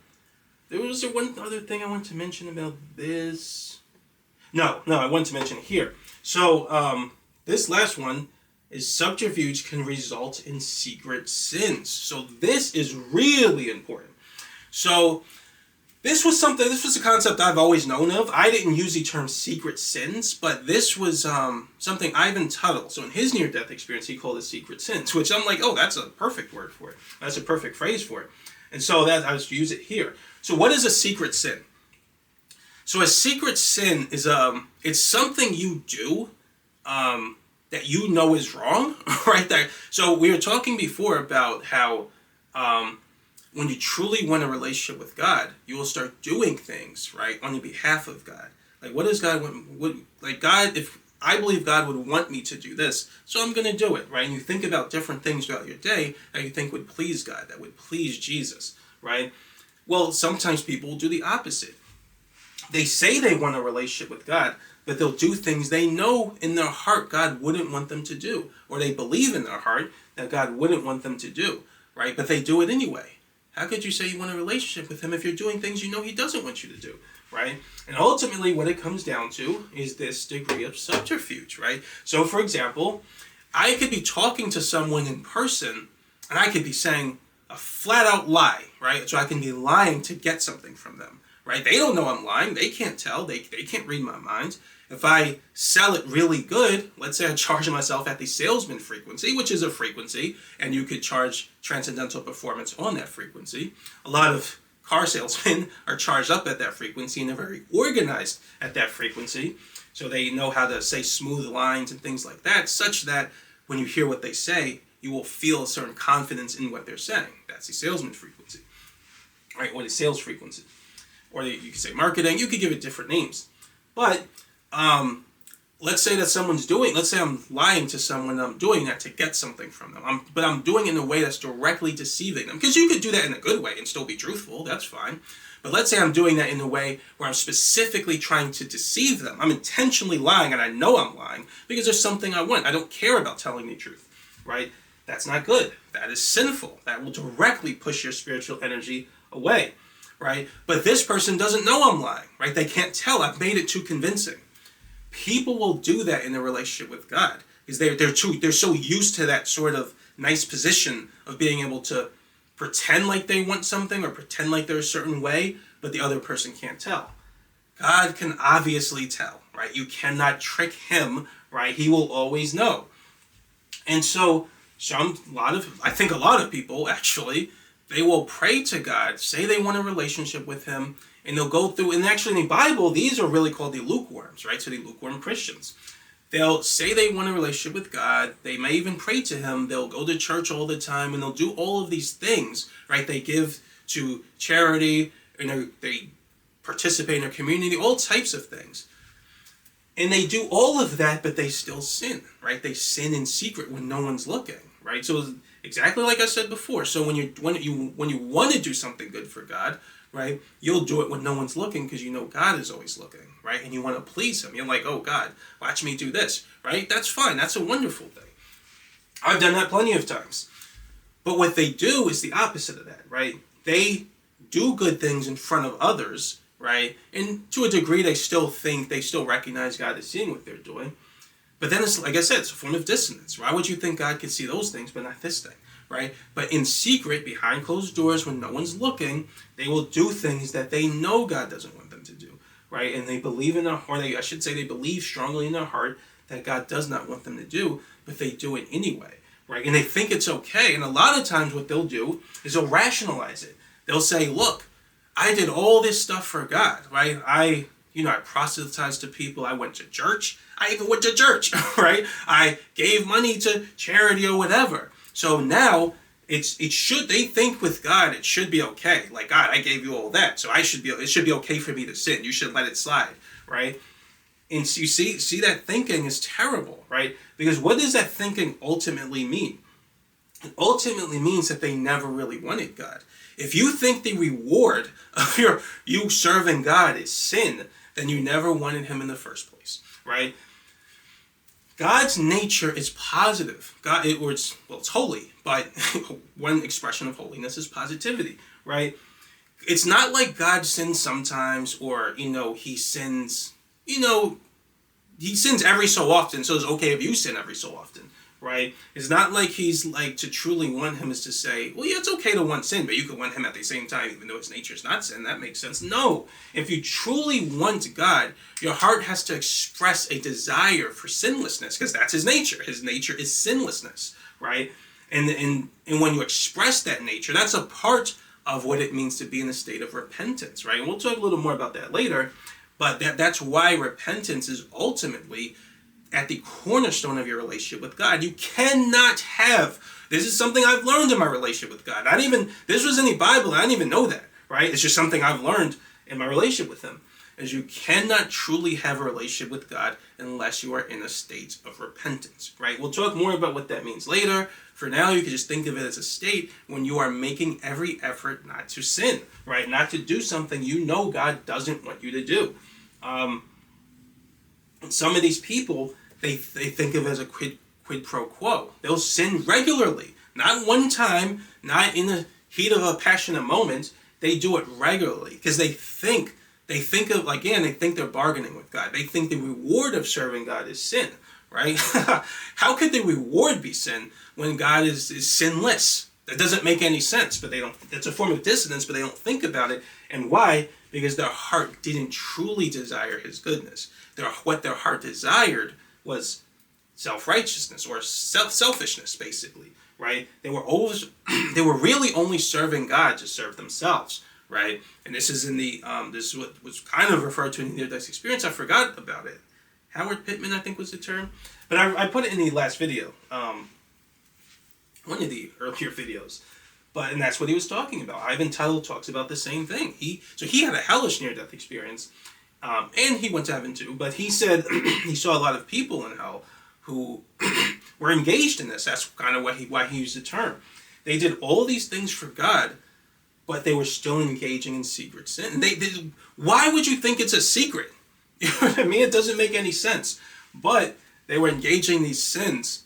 was one other thing I wanted to mention about this. No, I wanted to mention it here. So, this last one is subterfuge can result in secret sins. So this is really important. So this was a concept I've always known of. I didn't use the term secret sins, but this was something Ivan Tuttle, so in his near-death experience, he called it secret sins, which I'm like, oh, that's a perfect word for it. That's a perfect phrase for it. And so I was to use it here. So what is a secret sin? So a secret sin is it's something you do that you know is wrong, right? So we were talking before about how when you truly want a relationship with God, you will start doing things, right, on the behalf of God. Like, what does God want? God, if I believe God would want me to do this, so I'm going to do it, right? And you think about different things throughout your day that you think would please God, that would please Jesus, right? Well, sometimes people will do the opposite. They say they want a relationship with God, but they'll do things they know in their heart God wouldn't want them to do, or they believe in their heart that God wouldn't want them to do, right? But they do it anyway. How could you say you want a relationship with Him if you're doing things you know He doesn't want you to do, right? And ultimately what it comes down to is this degree of subterfuge, right? So for example, I could be talking to someone in person and I could be saying a flat out lie, right? So I can be lying to get something from them, right? They don't know I'm lying. They can't tell. They can't read my mind. If I sell it really good, let's say I charge myself at the salesman frequency, which is a frequency, and you could charge transcendental performance on that frequency. A lot of car salesmen are charged up at that frequency, and they're very organized at that frequency. So they know how to say smooth lines and things like that, such that when you hear what they say, you will feel a certain confidence in what they're saying. That's the salesman frequency, right? Or the sales frequency. Or you could say marketing. You could give it different names. But let's say that let's say I'm lying to someone, I'm doing that to get something from them. But I'm doing it in a way that's directly deceiving them. Because you could do that in a good way and still be truthful. That's fine. But let's say I'm doing that in a way where I'm specifically trying to deceive them. I'm intentionally lying, and I know I'm lying because there's something I want. I don't care about telling the truth, right? That's not good. That is sinful. That will directly push your spiritual energy away, right? But this person doesn't know I'm lying, right? They can't tell. I've made it too convincing. People will do that in a relationship with God because they're so used to that sort of nice position of being able to pretend like they want something or pretend like they're a certain way, but the other person can't tell. God can obviously tell, right? You cannot trick him, right? He will always know. And so I think a lot of people actually, they will pray to God, say they want a relationship with him, and they'll go through, and actually in the Bible, these are really called the lukewarms, right? So the lukewarm Christians. They'll say they want a relationship with God. They may even pray to him. They'll go to church all the time, and they'll do all of these things, right? They give to charity, and they participate in their community, all types of things. And they do all of that, but they still sin, right? They sin in secret when no one's looking, right? So exactly like I said before. So when you want to do something good for God, right, you'll do it when no one's looking because you know God is always looking, right? And you want to please him. You're like, oh, God, watch me do this, right? That's fine. That's a wonderful thing. I've done that plenty of times. But what they do is the opposite of that, right? They do good things in front of others, right? And to a degree, they still recognize God is seeing what they're doing. But then it's, like I said, it's a form of dissonance. Why would you think God could see those things but not this thing, right? But in secret, behind closed doors, when no one's looking, they will do things that they know God doesn't want them to do, right? And they believe in their heart, they believe strongly in their heart that God does not want them to do, but they do it anyway, right? And they think it's okay. And a lot of times what they'll do is they'll rationalize it. They'll say, look, I did all this stuff for God, right? I proselytized to people. I went to church. I even went to church, right? I gave money to charity or whatever. So now they think with God it should be okay. Like, God, I gave you all that, so it should be okay for me to sin. You should let it slide, right? And so you see that thinking is terrible, right? Because what does that thinking ultimately mean? It ultimately means that they never really wanted God. If you think the reward of you serving God is sin, then you never wanted him in the first place, right? God's nature is positive. It's holy, but one expression of holiness is positivity, right? It's not like God sins sometimes, or he sins, he sins every so often, so it's okay if you sin every so often, right? It's not like he's like, to truly want him is to say, well, yeah, it's okay to want sin, but you can want him at the same time, even though his nature is not sin. That makes sense. No. If you truly want God, your heart has to express a desire for sinlessness, because that's his nature. His nature is sinlessness, right? And when you express that nature, that's a part of what it means to be in a state of repentance, right? And we'll talk a little more about that later, but that's why repentance is ultimately at the cornerstone of your relationship with God. You cannot have, this is something I've learned in my relationship with God. This was in the Bible, and I didn't even know that, right? It's just something I've learned in my relationship with him, is you cannot truly have a relationship with God unless you are in a state of repentance, right? We'll talk more about what that means later. For now, you can just think of it as a state when you are making every effort not to sin, right? Not to do something God doesn't want you to do. Some of these people, they think of it as a quid pro quo. They'll sin regularly. Not one time, not in the heat of a passionate moment. They do it regularly because they think they're bargaining with God. They think the reward of serving God is sin, right? How could the reward be sin when God is sinless? That doesn't make any sense, but it's a form of dissonance, but they don't think about it. And why? Because their heart didn't truly desire his goodness. What their heart desired was self-righteousness or selfishness, basically, right? They were really only serving God to serve themselves, right? And this is this is what was kind of referred to in the near-death experience. I forgot about it. Howard Pittman, I think, was the term. But I put it in the last video, one of the earlier videos. And that's what he was talking about. Ivan Tuttle talks about the same thing. He had a hellish near-death experience, and he went to heaven too. But he said he saw a lot of people in hell who were engaged in this. That's kind of why he used the term. They did all these things for God, but they were still engaging in secret sin. Why would you think it's a secret? You know what I mean? It doesn't make any sense. But they were engaging these sins,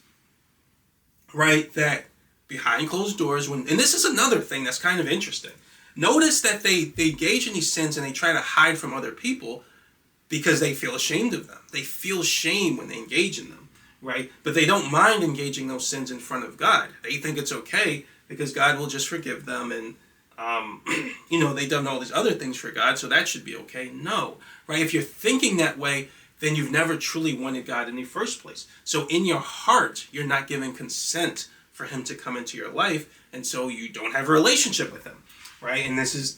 right? That behind closed doors, and this is another thing that's kind of interesting. Notice that they engage in these sins and they try to hide from other people because they feel ashamed of them. They feel shame when they engage in them, right? But they don't mind engaging those sins in front of God. They think it's okay because God will just forgive them, and they've done all these other things for God, so that should be okay. No, right? If you're thinking that way, then you've never truly wanted God in the first place. So in your heart, you're not giving consent for him to come into your life, and so you don't have a relationship with him, right? And this is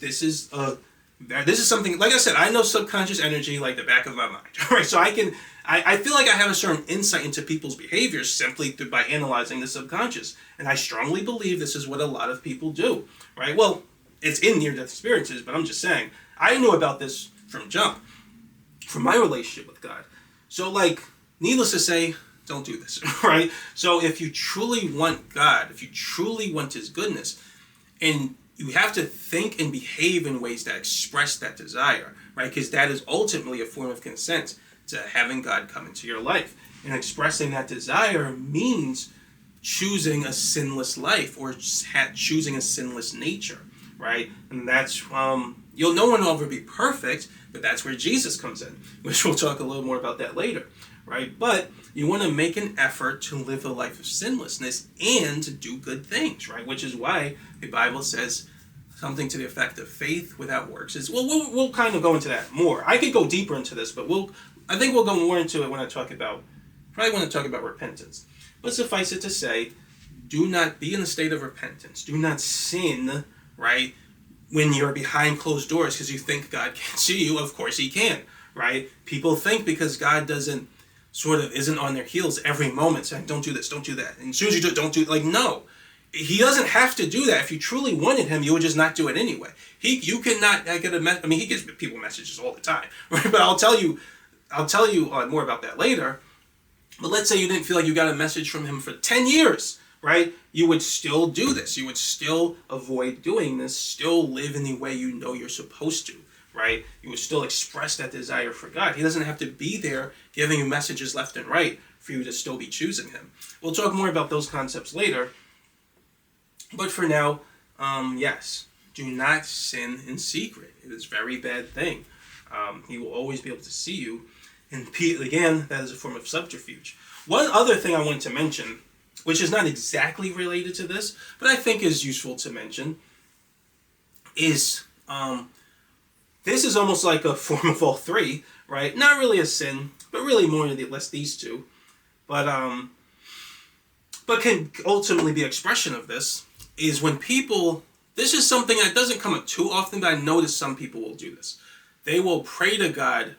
something, like I said, I know subconscious energy like the back of my mind, right? So I feel like I have a certain insight into people's behaviors simply by analyzing the subconscious, and I strongly believe this is what a lot of people do, right? Well, it's in near-death experiences, but I'm just saying, I knew about this from jump, from my relationship with God. So, needless to say, don't do this, right? So if you truly want God, if you truly want his goodness, and you have to think and behave in ways that express that desire, right? Because that is ultimately a form of consent to having God come into your life. And expressing that desire means choosing a sinless life or choosing a sinless nature, right? And that's, no one will ever be perfect, but that's where Jesus comes in, which we'll talk a little more about that later, right? But you want to make an effort to live a life of sinlessness and to do good things, right? Which is why the Bible says something to the effect of faith without works. We'll kind of go into that more. I could go deeper into this, but I think we'll go more into it when I talk about repentance. But suffice it to say, do not be in a state of repentance. Do not sin, right, when you're behind closed doors because you think God can't see you. Of course he can, right? People think because God isn't on their heels every moment saying, don't do this, don't do that. And as soon as you do it, don't do it. No. He doesn't have to do that. If you truly wanted him, you would just not do it anyway. You cannot get a message. I mean, he gives people messages all the time, right? But I'll tell you more about that later. But let's say you didn't feel like you got a message from him for 10 years, right? You would still do this. You would still avoid doing this, still live in the way you know you're supposed to, right? You would still express that desire for God. He doesn't have to be there giving you messages left and right for you to still be choosing him. We'll talk more about those concepts later. But for now, yes, do not sin in secret. It is a very bad thing. He will always be able to see you. And again, that is a form of subterfuge. One other thing I want to mention, which is not exactly related to this, but I think is useful to mention, is this is almost like a form of all three, right? Not really a sin, but really more or less these two. But can ultimately be expression of this, is when people, this is something that doesn't come up too often, but I notice some people will do this. They will pray to God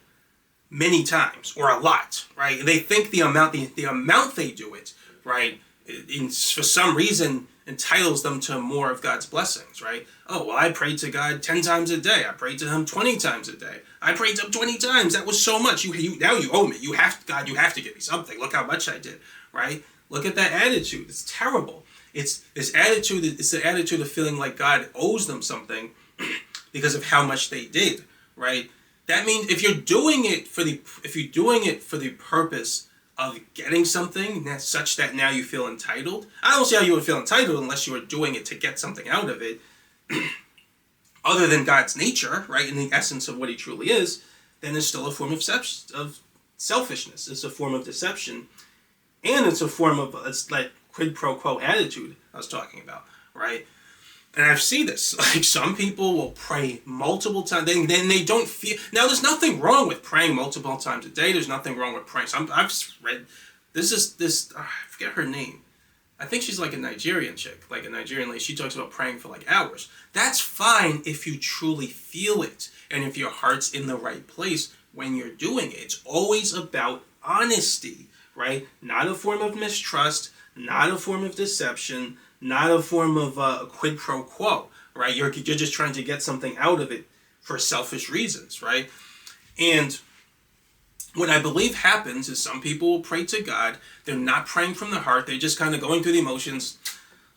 many times, or a lot, right? And they think the amount they do it, right, for some reason entitles them to more of God's blessings, right? Oh, well, I prayed to God 10 times a day. I prayed to him 20 times a day. I prayed to him 20 times. That was so much. Now you owe me. God, you have to give me something. Look how much I did, right? Look at that attitude. It's terrible. It's the attitude of feeling like God owes them something because of how much they did, right? That means if you're doing it for the purpose of getting something that's such that now you feel entitled, I don't see how you would feel entitled unless you were doing it to get something out of it, other than God's nature, right, in the essence of what he truly is, then it's still a form of selfishness. It's a form of deception, and it's a form of, it's like quid pro quo attitude I was talking about, right? And I've seen this. Like, some people will pray multiple times, then they don't feel. Now, there's nothing wrong with praying multiple times a day. There's nothing wrong with praying. I've read I forget her name. I think she's like a Nigerian chick, like a Nigerian lady. She talks about praying for like hours. That's fine if you truly feel it and if your heart's in the right place when you're doing it. It's always about honesty, right? Not a form of mistrust, not a form of deception, not a form of quid pro quo, right? You're just trying to get something out of it for selfish reasons, right? And what I believe happens is some people will pray to God. They're not praying from the heart. They're just kind of going through the emotions.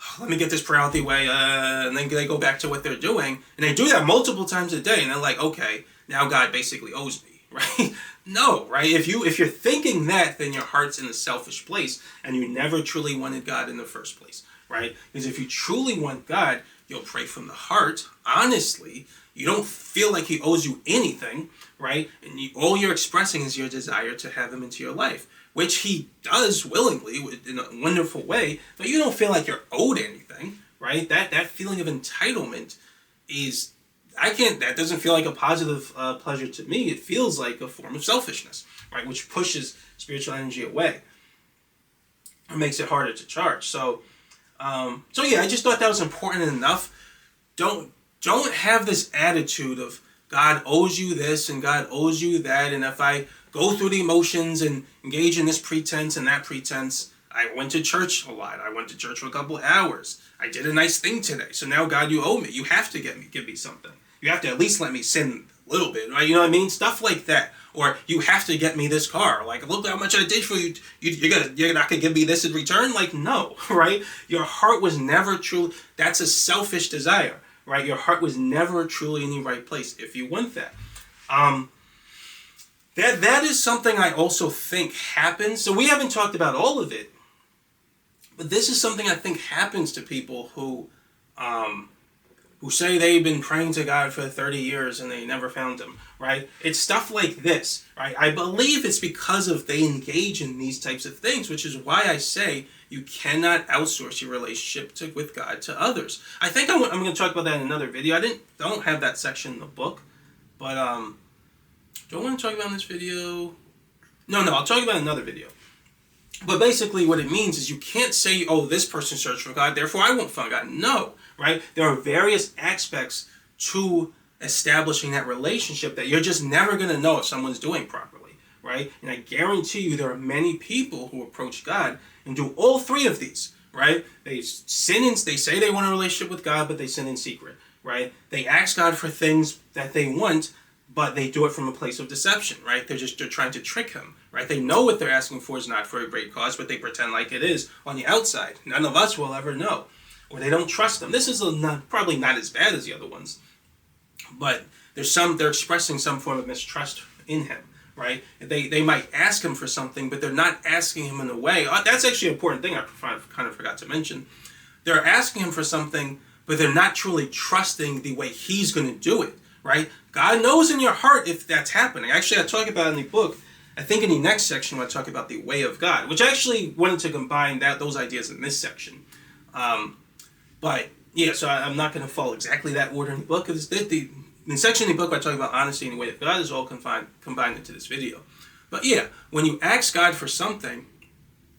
Oh, let me get this prayer out the way, and then they go back to what they're doing. And they do that multiple times a day, and they're like, okay, now God basically owes me, right? No, right? If you're thinking that, then your heart's in a selfish place, and you never truly wanted God in the first place, right? Because if you truly want God, you'll pray from the heart, honestly. You don't feel like he owes you anything, right? And all you're expressing is your desire to have him into your life, which he does willingly in a wonderful way, but you don't feel like you're owed anything, right? That feeling of entitlement is, that doesn't feel like a positive pleasure to me. It feels like a form of selfishness, right? Which pushes spiritual energy away. It makes it harder to charge. So yeah, I just thought that was important enough. Don't have this attitude of God owes you this and God owes you that, and if I go through the emotions and engage in this pretense and that pretense, I went to church a lot. I went to church for a couple of hours. I did a nice thing today. So now God, you owe me. You have to give me something. You have to at least let me sin a little bit, right? You know what I mean? Stuff like that. Or you have to get me this car. Like, look how much I did for you. You're not gonna give me this in return? Like, no, right? Your heart was never true. That's a selfish desire, right? Your heart was never truly in the right place if you want that. That is something I also think happens. So we haven't talked about all of it, but this is something I think happens to people who say they've been praying to God for 30 years and they never found him, right? It's stuff like this, right? I believe it's because of they engage in these types of things, which is why I say you cannot outsource your relationship with God to others. I think I'm going to talk about that in another video. Don't have that section in the book, but do I want to talk about in this video? No, I'll talk about in another video. But basically what it means is you can't say, oh, this person searched for God, therefore I won't find God. No, right? There are various aspects to establishing that relationship that you're just never going to know if someone's doing properly, right? And I guarantee you there are many people who approach God and do all three of these, right? They sin and they say they want a relationship with God, but they sin in secret, right? They ask God for things that they want, but they do it from a place of deception, right? They're trying to trick him, right? They know what they're asking for is not for a great cause, but they pretend like it is on the outside. None of us will ever know. Or they don't trust him. This is probably not as bad as the other ones, but they're expressing some form of mistrust in him, right? They might ask him for something, but they're not asking him in a way. That's actually an important thing I kind of forgot to mention. They're asking him for something, but they're not truly trusting the way he's going to do it, right? God knows in your heart if that's happening. Actually, I talk about it in the book. I think in the next section, I talk about the way of God, which I actually wanted to combine those ideas in this section. But yeah, so I'm not going to follow exactly that order in the book. Because in the section in the book, I talk about honesty and the way of God is all combined into this video. But yeah, when you ask God for something,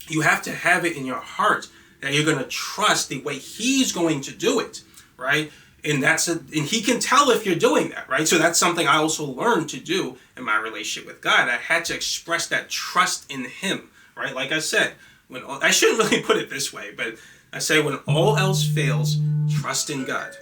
you have to have it in your heart that you're going to trust the way he's going to do it, right? And he can tell if you're doing that, right? So that's something I also learned to do in my relationship with God. I had to express that trust in him, right? Like I said, I shouldn't really put it this way, but I say when all else fails, trust in God.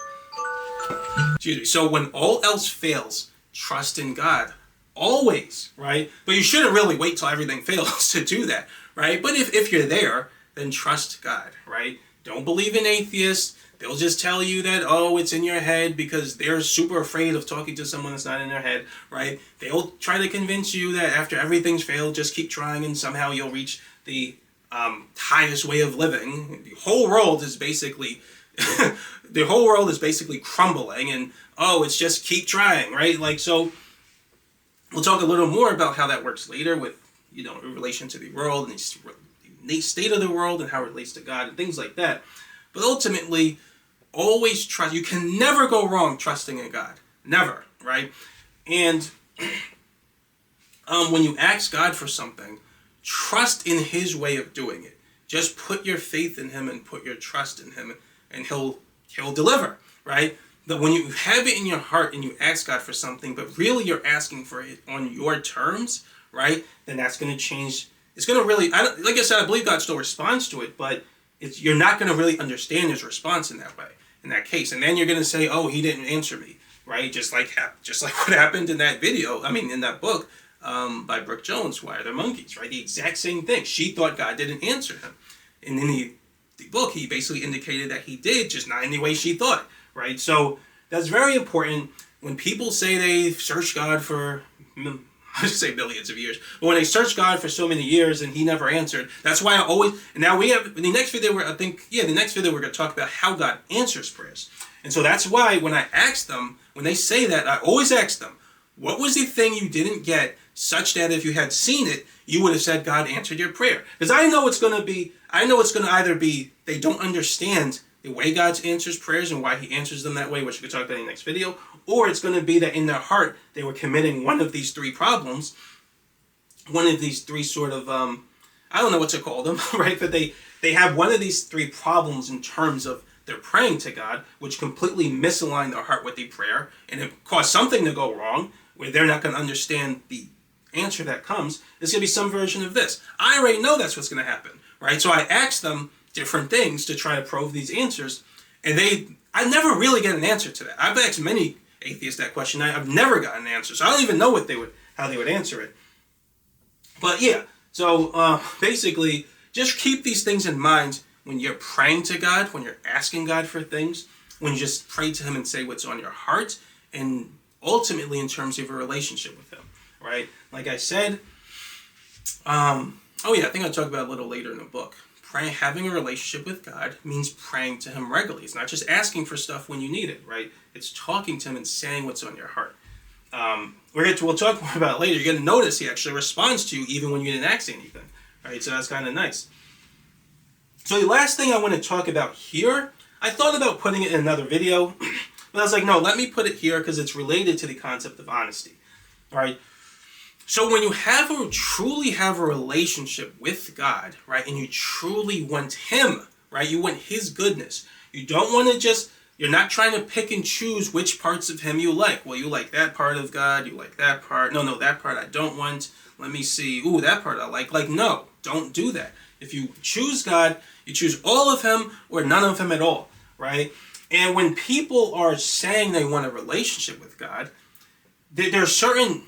Excuse me. So when all else fails, trust in God. Always, right? But you shouldn't really wait till everything fails to do that, right? But if you're there, then trust God, right? Don't believe in atheists. They'll just tell you that, oh, it's in your head because they're super afraid of talking to someone that's not in their head, right? They'll try to convince you that after everything's failed, just keep trying and somehow you'll reach the highest way of living. The whole world is basically crumbling and, oh, it's just keep trying, right? Like, so we'll talk a little more about how that works later with, in relation to the world and the state of the world and how it relates to God and things like that. But ultimately, always trust. You can never go wrong trusting in God. Never, right? And when you ask God for something, trust in his way of doing it. Just put your faith in him and put your trust in him, and he'll deliver, right? That when you have it in your heart and you ask God for something, but really you're asking for it on your terms, right? Then that's going to change it's going to really, like I said, I believe God still responds to it, but you're not going to really understand his response in that way, in that case. And then you're going to say, oh, he didn't answer me, right? Just like what happened in that video, in that book by Brooke Jones, Why Are There Monkeys, right? The exact same thing. She thought God didn't answer him. And in the book, he basically indicated that he did, just not in the way she thought, right? So that's very important. When people say they search God for, I should say millions of years, but when they search God for so many years and he never answered, that's why I always, and now we have, in the next video, we're going to talk about how God answers prayers. And so that's why when I ask them, when they say that, I always ask them, what was the thing you didn't get such that if you had seen it, you would have said God answered your prayer? Because I know it's going to either be they don't understand the way God answers prayers and why he answers them that way, which we could talk about in the next video, or it's going to be that in their heart they were committing one of these three problems, one of these three sort of, I don't know what to call them, right? But they have one of these three problems in terms of they're praying to God, which completely misalign their heart with the prayer, and it caused something to go wrong, where they're not going to understand the answer that comes. It's going to be some version of this. I already know that's what's going to happen, right? So I asked them different things to try to probe these answers, and I never really get an answer to that. I've asked many atheists that question. I've never gotten an answer, so I don't even know how they would answer it. But yeah, so basically, just keep these things in mind when you're praying to God, when you're asking God for things, when you just pray to him and say what's on your heart, and ultimately in terms of your relationship with him, right? Like I said, I think I'll talk about it a little later in the book. Having a relationship with God means praying to him regularly. It's not just asking for stuff when you need it, right? It's talking to him and saying what's on your heart. We'll talk more about it later. You're going to notice he actually responds to you even when you didn't ask anything, right? So that's kind of nice. So the last thing I want to talk about here, I thought about putting it in another video, but I was like, no, let me put it here because it's related to the concept of honesty, all right? So when you truly have a relationship with God, right, and you truly want him, right, you want his goodness, you don't want to you're not trying to pick and choose which parts of him you like. Well, you like that part of God, you like that part. No, that part I don't want. Let me see. Ooh, that part I like. Like, no, don't do that. If you choose God, you choose all of him or none of him at all, right? And when people are saying they want a relationship with God, there are certain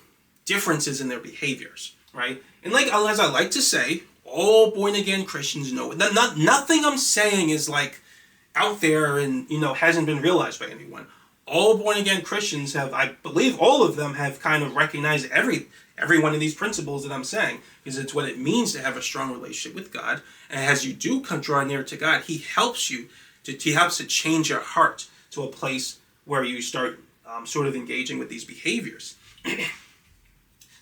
differences in their behaviors, right? And as I like to say, all born-again Christians know it. Nothing I'm saying is like out there and, hasn't been realized by anyone. All born-again Christians I believe all of them have kind of recognized every one of these principles that I'm saying, because it's what it means to have a strong relationship with God. And as you do draw near to God, he helps to change your heart to a place where you start sort of engaging with these behaviors.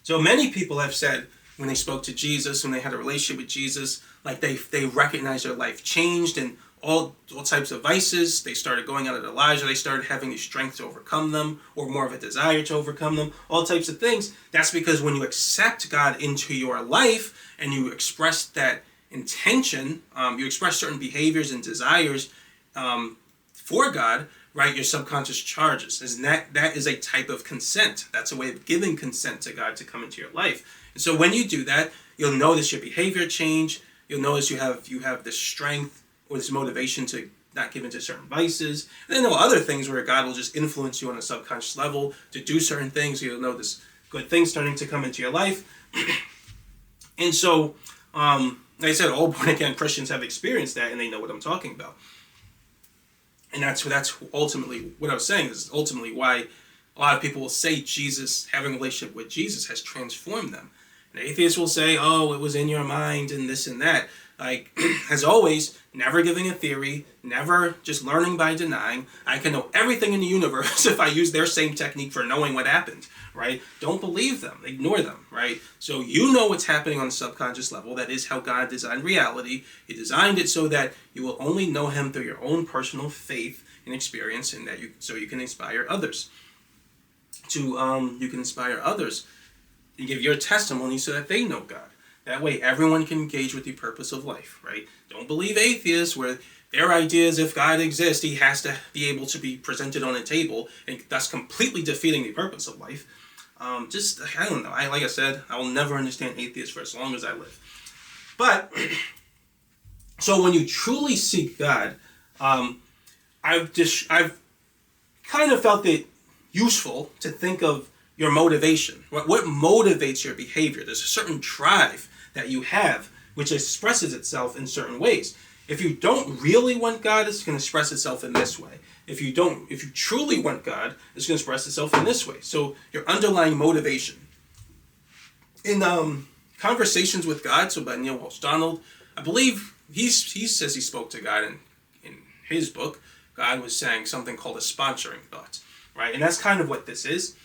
So many people have said when they spoke to Jesus, when they had a relationship with Jesus, like they recognized their life changed and all types of vices, they started going out of their lives, or they started having the strength to overcome them, or more of a desire to overcome them, all types of things. That's because when you accept God into your life and you express that intention, you express certain behaviors and desires for God, right, your subconscious charges. And that is a type of consent. That's a way of giving consent to God to come into your life. And so when you do that, you'll notice your behavior change. You'll notice you have this strength or this motivation to not give into certain vices. And then there are other things where God will just influence you on a subconscious level to do certain things. You'll notice good things starting to come into your life. And so, like I said, all born-again Christians have experienced that, and they know what I'm talking about. And that's ultimately what I was saying, is ultimately why a lot of people will say having a relationship with Jesus has transformed them. And atheists will say, oh, it was in your mind and this and that. Like, as always, never giving a theory, never just learning by denying. I can know everything in the universe if I use their same technique for knowing what happened, right? Don't believe them. Ignore them, right? So you know what's happening on the subconscious level. That is how God designed reality. He designed it so that you will only know him through your own personal faith and experience, and that you can inspire others. You can inspire others and give your testimony so that they know God. That way everyone can engage with the purpose of life, right? Don't believe atheists where their idea is if God exists, he has to be able to be presented on a table, and thus completely defeating the purpose of life. I don't know. Like I said, I will never understand atheists for as long as I live. But so when you truly seek God, I've kind of felt it useful to think of your motivation. What motivates your behavior? There's a certain drive that you have which expresses itself in certain ways. If you don't really want God, it's going to express itself in this way. If you truly want God, it's going to express itself in this way. So your underlying motivation. In Conversations with God, so by Neil Walsh Donald, I believe he says he spoke to God in his book. God was saying something called a sponsoring thought, right? And that's kind of what this is.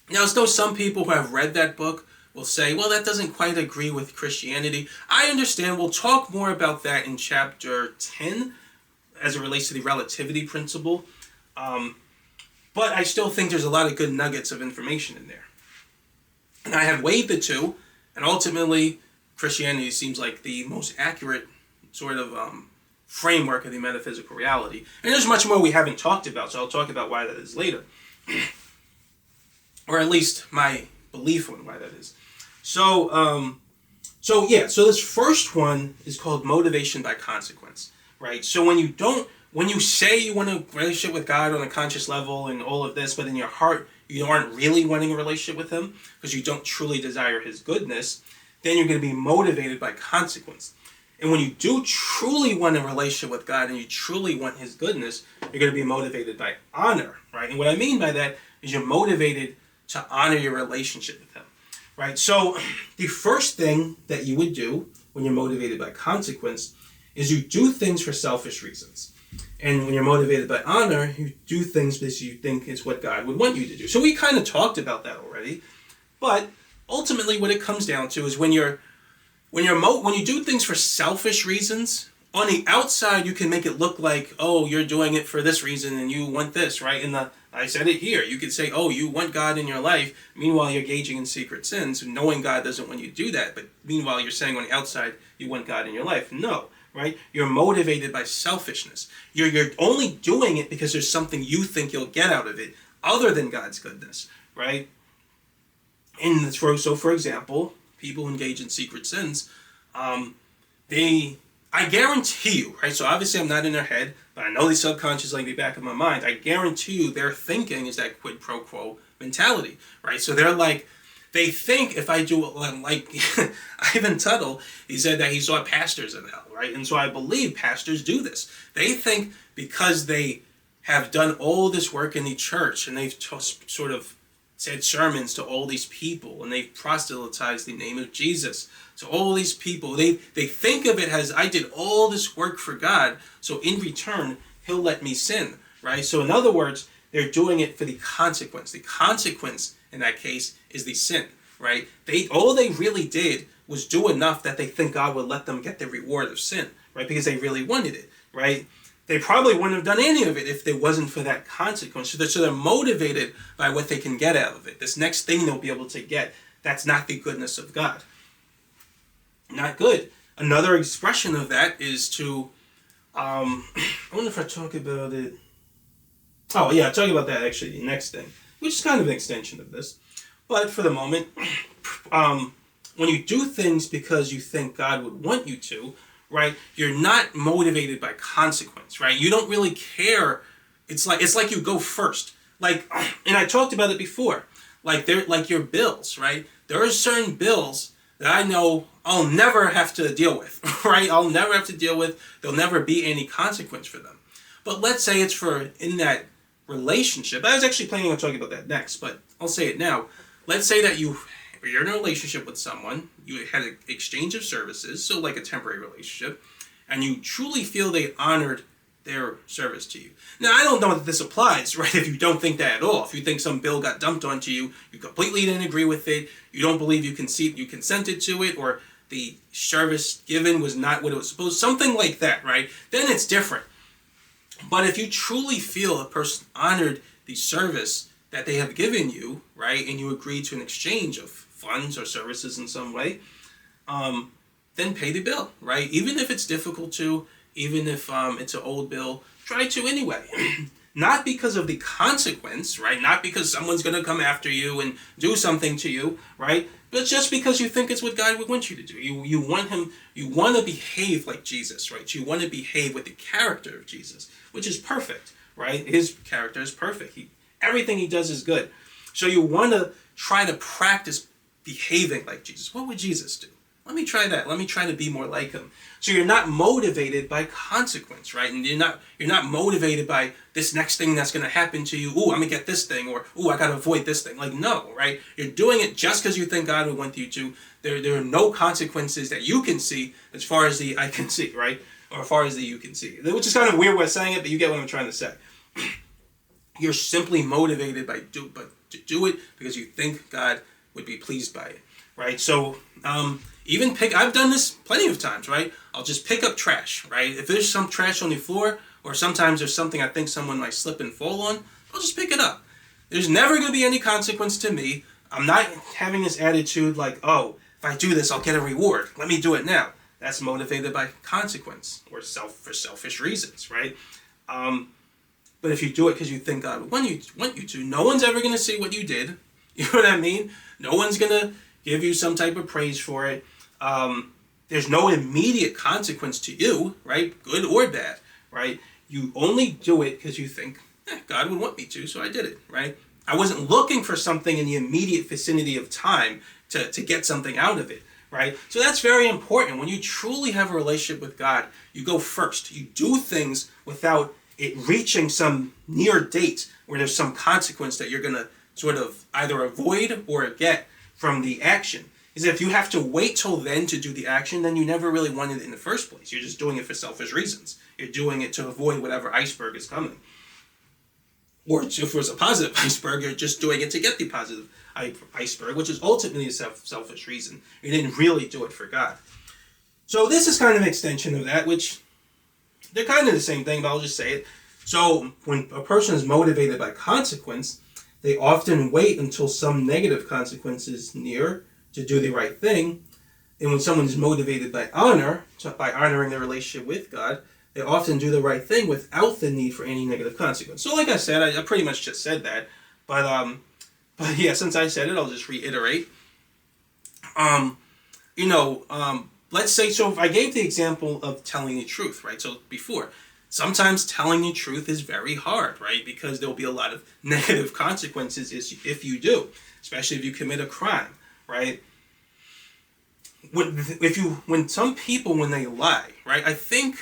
Now, as though some people who have read that book will say, well, that doesn't quite agree with Christianity. I understand. We'll talk more about that in chapter 10 as it relates to the relativity principle. But I still think there's a lot of good nuggets of information in there. And I have weighed the two, and ultimately, Christianity seems like the most accurate sort of framework of the metaphysical reality. And there's much more we haven't talked about, so I'll talk about why that is later. Or at least my belief on why that is. So this first one is called motivation by consequence, right? So when you say you want a relationship with God on a conscious level and all of this, but in your heart you aren't really wanting a relationship with him because you don't truly desire his goodness, then you're going to be motivated by consequence. And when you do truly want a relationship with God and you truly want his goodness, you're going to be motivated by honor, right? And what I mean by that is you're motivated to honor your relationship with him, right? So the first thing that you would do when you're motivated by consequence is you do things for selfish reasons. And when you're motivated by honor, you do things because you think is what God would want you to do. So we kind of talked about that already. But ultimately what it comes down to is when you do things for selfish reasons, on the outside you can make it look like, oh, you're doing it for this reason and you want this, right? I said it here. You could say, oh, you want God in your life. Meanwhile, you're engaging in secret sins. Knowing God doesn't want you to do that. But meanwhile, you're saying on the outside, you want God in your life. No, right? You're motivated by selfishness. You're only doing it because there's something you think you'll get out of it other than God's goodness, right? So for example, people who engage in secret sins, I guarantee you, right? So obviously I'm not in their head, but I know they subconsciously in the back of my mind. I guarantee you their thinking is that quid pro quo mentality, right? So they're like, they think if I do like Ivan Tuttle, he said that he saw pastors in hell, right? And so I believe pastors do this. They think because they have done all this work in the church and they've sort of said sermons to all these people and they've proselytized the name of Jesus. So all these people, they think of it as I did all this work for God, so in return, he'll let me sin, right? So in other words, they're doing it for the consequence. The consequence in that case is the sin, right? All they really did was do enough that they think God would let them get the reward of sin, right? Because they really wanted it, right? They probably wouldn't have done any of it if it wasn't for that consequence. So they're motivated by what they can get out of it. This next thing they'll be able to get, that's not the goodness of God. Not good. Another expression of that is to, I wonder if I talk about it. Oh yeah, I'll talk about that actually, the next thing, which is kind of an extension of this. But for the moment, when you do things because you think God would want you to, right, you're not motivated by consequence, right? You don't really care. It's like you go first. Like, and I talked about it before. Like your bills, right? There are certain bills that I know I'll never have to deal with, right? I'll never have to deal with. There'll never be any consequence for them. But let's say it's for in that relationship. I was actually planning on talking about that next, but I'll say it now. Let's say that you're in a relationship with someone, you had an exchange of services, so like a temporary relationship, and you truly feel they honored their service to you. Now, I don't know that this applies, right, if you don't think that at all. If you think some bill got dumped onto you, you completely didn't agree with it, you don't believe you consented to it, or the service given was not what it was supposed, something like that, right, then it's different. But if you truly feel a person honored the service that they have given you, right, and you agree to an exchange of funds or services in some way, then pay the bill, right? Even if it's difficult to, even if it's an old bill, try to anyway. not because of the consequence, right? Not because someone's going to come after you and do something to you, right? But just because you think it's what God would want you to do. You want him, you want to behave like Jesus, right? You want to behave with the character of Jesus, which is perfect, right? His character is perfect. Everything he does is good. So you want to try to practice behaving like Jesus. What would Jesus do? Let me try that. Let me try to be more like him. So you're not motivated by consequence, right? And you're not motivated by this next thing that's going to happen to you. Ooh, I'm going to get this thing, or ooh, I got to avoid this thing. Like, no, right? You're doing it just because you think God would want you to. There are no consequences that you can see as far as the I can see, right? Or as far as the you can see. Which is kind of a weird way of saying it, but you get what I'm trying to say. You're simply motivated to do it because you think God would be pleased by it, right? So, I've done this plenty of times, right? I'll just pick up trash, right? If there's some trash on the floor, or sometimes there's something I think someone might slip and fall on, I'll just pick it up. There's never going to be any consequence to me. I'm not having this attitude like, oh, if I do this, I'll get a reward. Let me do it now. That's motivated by consequence or for selfish reasons, right? But if you do it because you think God would want you to, no one's ever going to see what you did. You know what I mean? No one's going to give you some type of praise for it. There's no immediate consequence to you, right? Good or bad, right? You only do it because you think, God would want me to, so I did it, right? I wasn't looking for something in the immediate vicinity of time to get something out of it, right? So that's very important. When you truly have a relationship with God, you go first. You do things without it reaching some near date where there's some consequence that you're going to sort of either avoid or get from the action. Is that if you have to wait till then to do the action, then you never really wanted it in the first place. You're just doing it for selfish reasons. You're doing it to avoid whatever iceberg is coming. Or if it was a positive iceberg, you're just doing it to get the positive iceberg, which is ultimately a selfish reason. You didn't really do it for God. So this is kind of an extension of that, which they're kind of the same thing, but I'll just say it. So when a person is motivated by consequence, they often wait until some negative consequence is near to do the right thing. And when someone is motivated by honor, by honoring their relationship with God, they often do the right thing without the need for any negative consequence. So like I said, I pretty much just said that. But yeah, since I said it, I'll just reiterate. Let's say, so if I gave the example of telling the truth, right? So before, sometimes telling the truth is very hard, right? Because there'll be a lot of negative consequences if you do, especially if you commit a crime, right? When some people, when they lie, right? I think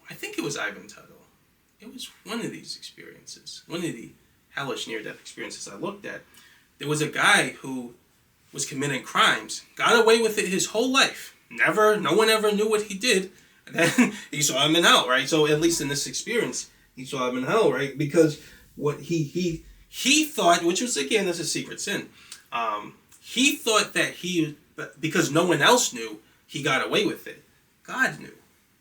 it was Ivan Tuttle. It was one of these experiences, one of the hellish near-death experiences I looked at. There was a guy who was committing crimes, got away with it his whole life. No one ever knew what he did. And then he saw him in hell, right? So at least in this experience, he saw him in hell, right? Because what he thought, which was again, that's a secret sin. He thought that because no one else knew, he got away with it. God knew,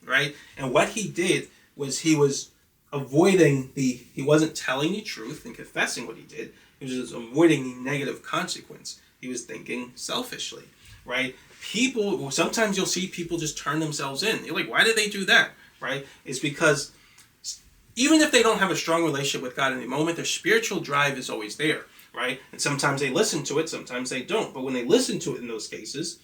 right? And what he did was he was he wasn't telling the truth and confessing what he did. He was just avoiding the negative consequence. He was thinking selfishly, right? Sometimes you'll see people just turn themselves in. You're like, why did they do that, right? It's because even if they don't have a strong relationship with God in the moment, their spiritual drive is always there, right? And sometimes they listen to it, sometimes they don't. But when they listen to it in those cases,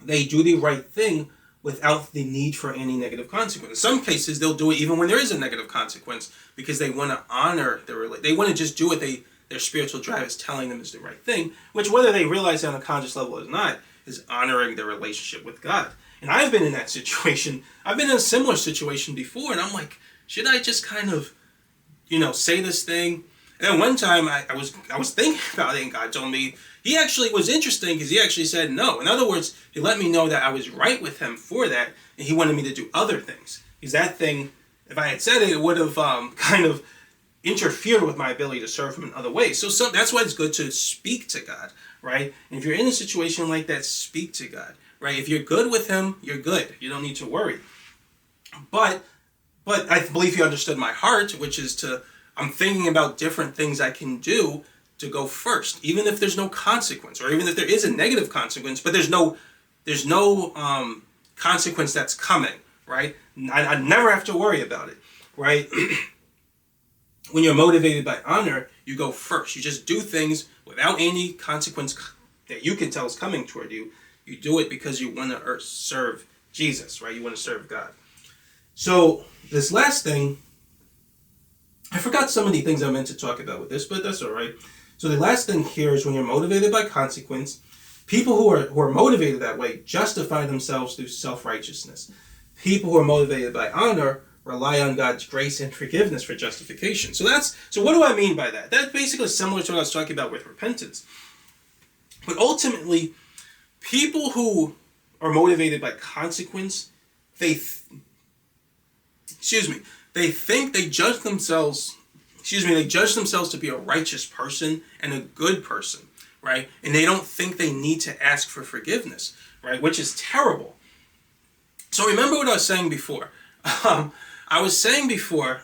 they do the right thing without the need for any negative consequence. In some cases, they'll do it even when there is a negative consequence because they want to honor they want to just do what their spiritual drive is telling them is the right thing, which whether they realize it on a conscious level or not, is honoring their relationship with God. And I've been in that situation. I've been in a similar situation before, and I'm like, should I just kind of, say this thing? And then one time I was thinking about it, and God told me, he actually was interesting because he actually said no. In other words, he let me know that I was right with him for that, and he wanted me to do other things. Because that thing, if I had said it, it would have kind of interfered with my ability to serve him in other ways. So that's why it's good to speak to God, right? And if you're in a situation like that, speak to God, right? If you're good with him, you're good. You don't need to worry. But I believe you understood my heart, which is I'm thinking about different things I can do to go first, even if there's no consequence, or even if there is a negative consequence, but there's no consequence that's coming, right? I never have to worry about it, right? When you're motivated by honor, you go first. You just do things without any consequence that you can tell is coming toward you. You do it because you want to serve Jesus, right? You want to serve God. So this last thing, I forgot so many things I meant to talk about with this, but that's all right. So the last thing here is when you're motivated by consequence, people who are motivated that way justify themselves through self-righteousness. People who are motivated by honor rely on God's grace and forgiveness for justification. So what do I mean by that? That's basically similar to what I was talking about with repentance. But ultimately, people who are motivated by consequence, they judge themselves to be a righteous person and a good person, right? And they don't think they need to ask for forgiveness, right? Which is terrible. So remember what I was saying before. I was saying before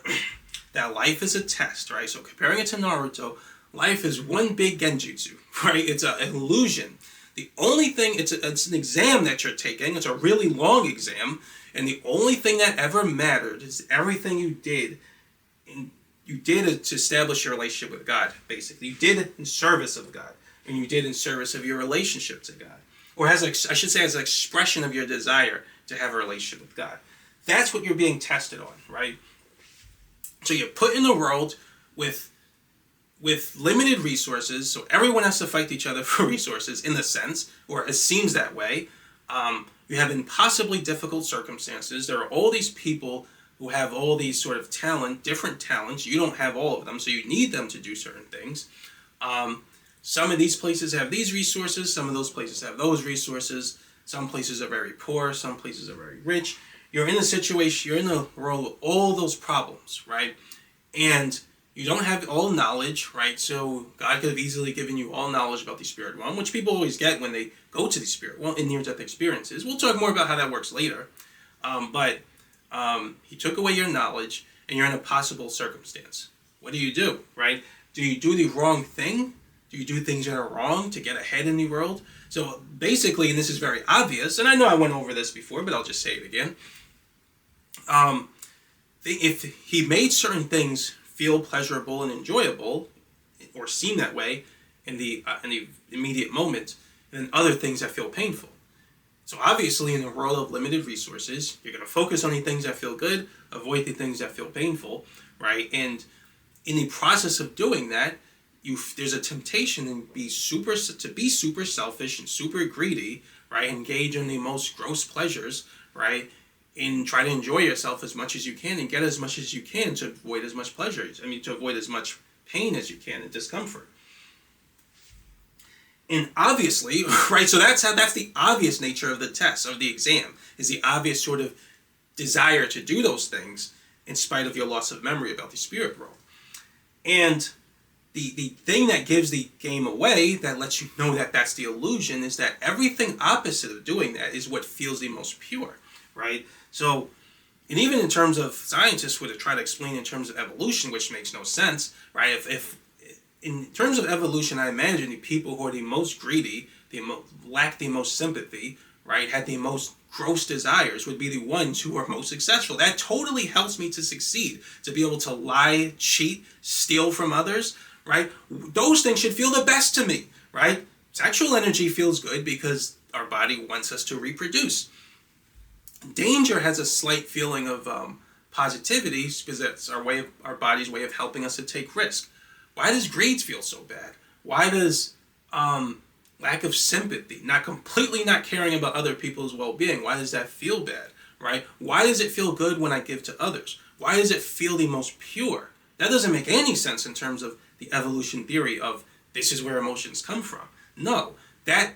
that life is a test, right? So comparing it to Naruto, life is one big genjutsu, right? It's an illusion. The only thing, it's an exam that you're taking. It's a really long exam. And the only thing that ever mattered is everything you did. You did it to establish your relationship with God, basically. You did it in service of God. And you did in service of your relationship to God. Or as an expression of your desire to have a relationship with God. That's what you're being tested on, right? So you're put in the world with limited resources, so everyone has to fight each other for resources in a sense, or it seems that way. You have impossibly difficult circumstances. There are all these people who have all these sort of different talents. You don't have all of them, so you need them to do certain things. Some of these places have these resources, some of those places have those resources. Some places are very poor, some places are very rich. You're in a situation, you're in the world with all those problems, right? And you don't have all knowledge, right? So God could have easily given you all knowledge about the spirit realm, which people always get when they go to the spirit realm in near-death experiences. We'll talk more about how that works later. But He took away your knowledge, and you're in a possible circumstance. What do, right? Do you do the wrong thing? Do you do things that are wrong to get ahead in the world? So basically, and this is very obvious, and I know I went over this before, but I'll just say it again. If He made certain things feel pleasurable and enjoyable, or seem that way in the immediate moment, and then other things that feel painful. So obviously, in a world of limited resources, you're going to focus on the things that feel good, avoid the things that feel painful, right? And in the process of doing that, there's a temptation to be super selfish and super greedy, right? Engage in the most gross pleasures, right? And try to enjoy yourself as much as you can and get as much as you can to avoid as much pleasure. To avoid as much pain as you can and discomfort. And obviously, right, so that's the obvious nature of the test, of the exam, is the obvious sort of desire to do those things in spite of your loss of memory about the spirit world. And the thing that gives the game away, that lets you know that that's the illusion, is that everything opposite of doing that is what feels the most pure, right? So, and even in terms of, scientists would try to explain in terms of evolution, which makes no sense, right? If in terms of evolution, I imagine the people who are the most greedy, lack the most sympathy, right, had the most gross desires, would be the ones who are most successful. That totally helps me to succeed, to be able to lie, cheat, steal from others, right? Those things should feel the best to me, right? Sexual energy feels good because our body wants us to reproduce. Danger has a slight feeling of positivity because that's our body's way of helping us to take risk. Why does greed feel so bad? Why does lack of sympathy, not caring about other people's well-being, why does that feel bad, right? Why does it feel good when I give to others? Why does it feel the most pure? That doesn't make any sense in terms of the evolution theory of this is where emotions come from. No, that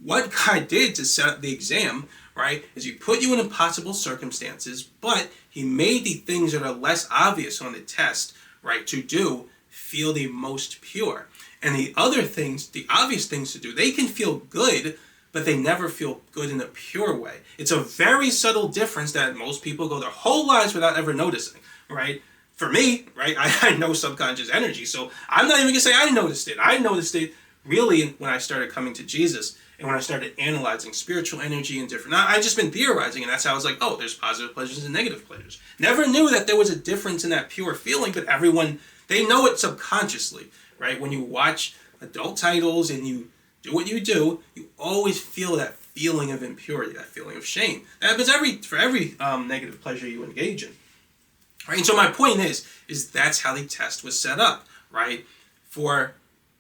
what God did to set up the exam, right, is He put you in impossible circumstances, but He made the things that are less obvious on the test, right, to do, feel the most pure. And the other things, the obvious things to do, they can feel good, but they never feel good in a pure way. It's a very subtle difference that most people go their whole lives without ever noticing, right? For me, right, I know subconscious energy, so I'm not even going to say I noticed it. I noticed it really when I started coming to Jesus And when I started analyzing spiritual energy and different, I just been theorizing, and that's how I was like, oh, there's positive pleasures and negative pleasures. Never knew that there was a difference in that pure feeling, but everyone, they know it subconsciously, right? When you watch adult titles and you do what you do, you always feel that feeling of impurity, that feeling of shame. That happens for every negative pleasure you engage in. Right? And so my point is that's how the test was set up, right?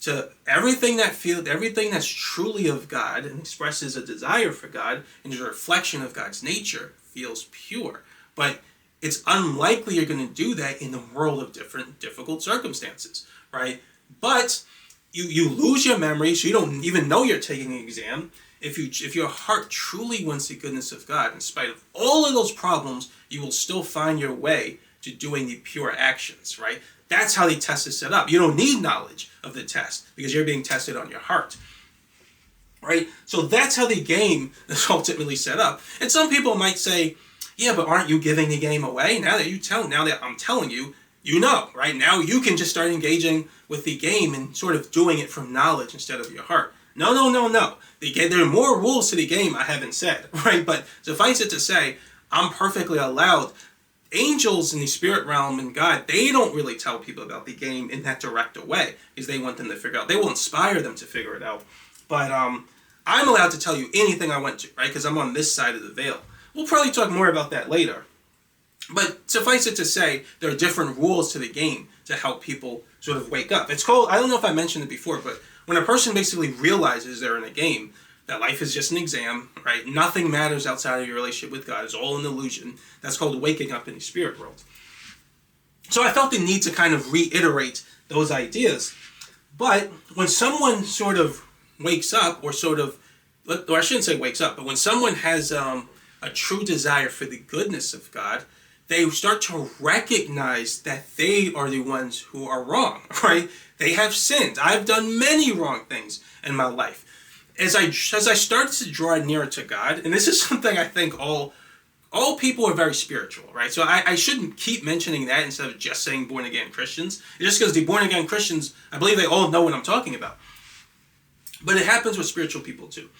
To everything that's truly of God and expresses a desire for God and is a reflection of God's nature feels pure. But it's unlikely you're going to do that in the world of different difficult circumstances, right? But you lose your memory, so you don't even know you're taking an exam. If your heart truly wants the goodness of God, in spite of all of those problems, you will still find your way to doing the pure actions, right? That's how the test is set up. You don't need knowledge of the test because you're being tested on your heart, right? So that's how the game is ultimately set up. And some people might say, yeah, but aren't you giving the game away? Now that I'm telling you, you know, right? Now you can just start engaging with the game and sort of doing it from knowledge instead of your heart. No. There are more rules to the game I haven't said, right? But suffice it to say, I'm perfectly allowed. Angels in the spirit realm and God, they don't really tell people about the game in that direct a way because they want them to figure out. They will inspire them to figure it out. But I'm allowed to tell you anything I want to, right? Because I'm on this side of the veil. We'll probably talk more about that later. But suffice it to say, there are different rules to the game to help people sort of wake up. It's called, I don't know if I mentioned it before, but when a person basically realizes they're in a game, that life is just an exam, right? Nothing matters outside of your relationship with God. It's all an illusion. That's called waking up in the spirit world. So I felt the need to kind of reiterate those ideas. But when someone sort of wakes up, or I shouldn't say wakes up, but when someone has a true desire for the goodness of God, they start to recognize that they are the ones who are wrong, right? They have sinned. I've done many wrong things in my life. As I start to draw nearer to God, and this is something I think all people are very spiritual, right? So I shouldn't keep mentioning that instead of just saying born-again Christians. Just because the born-again Christians, I believe they all know what I'm talking about. But it happens with spiritual people too.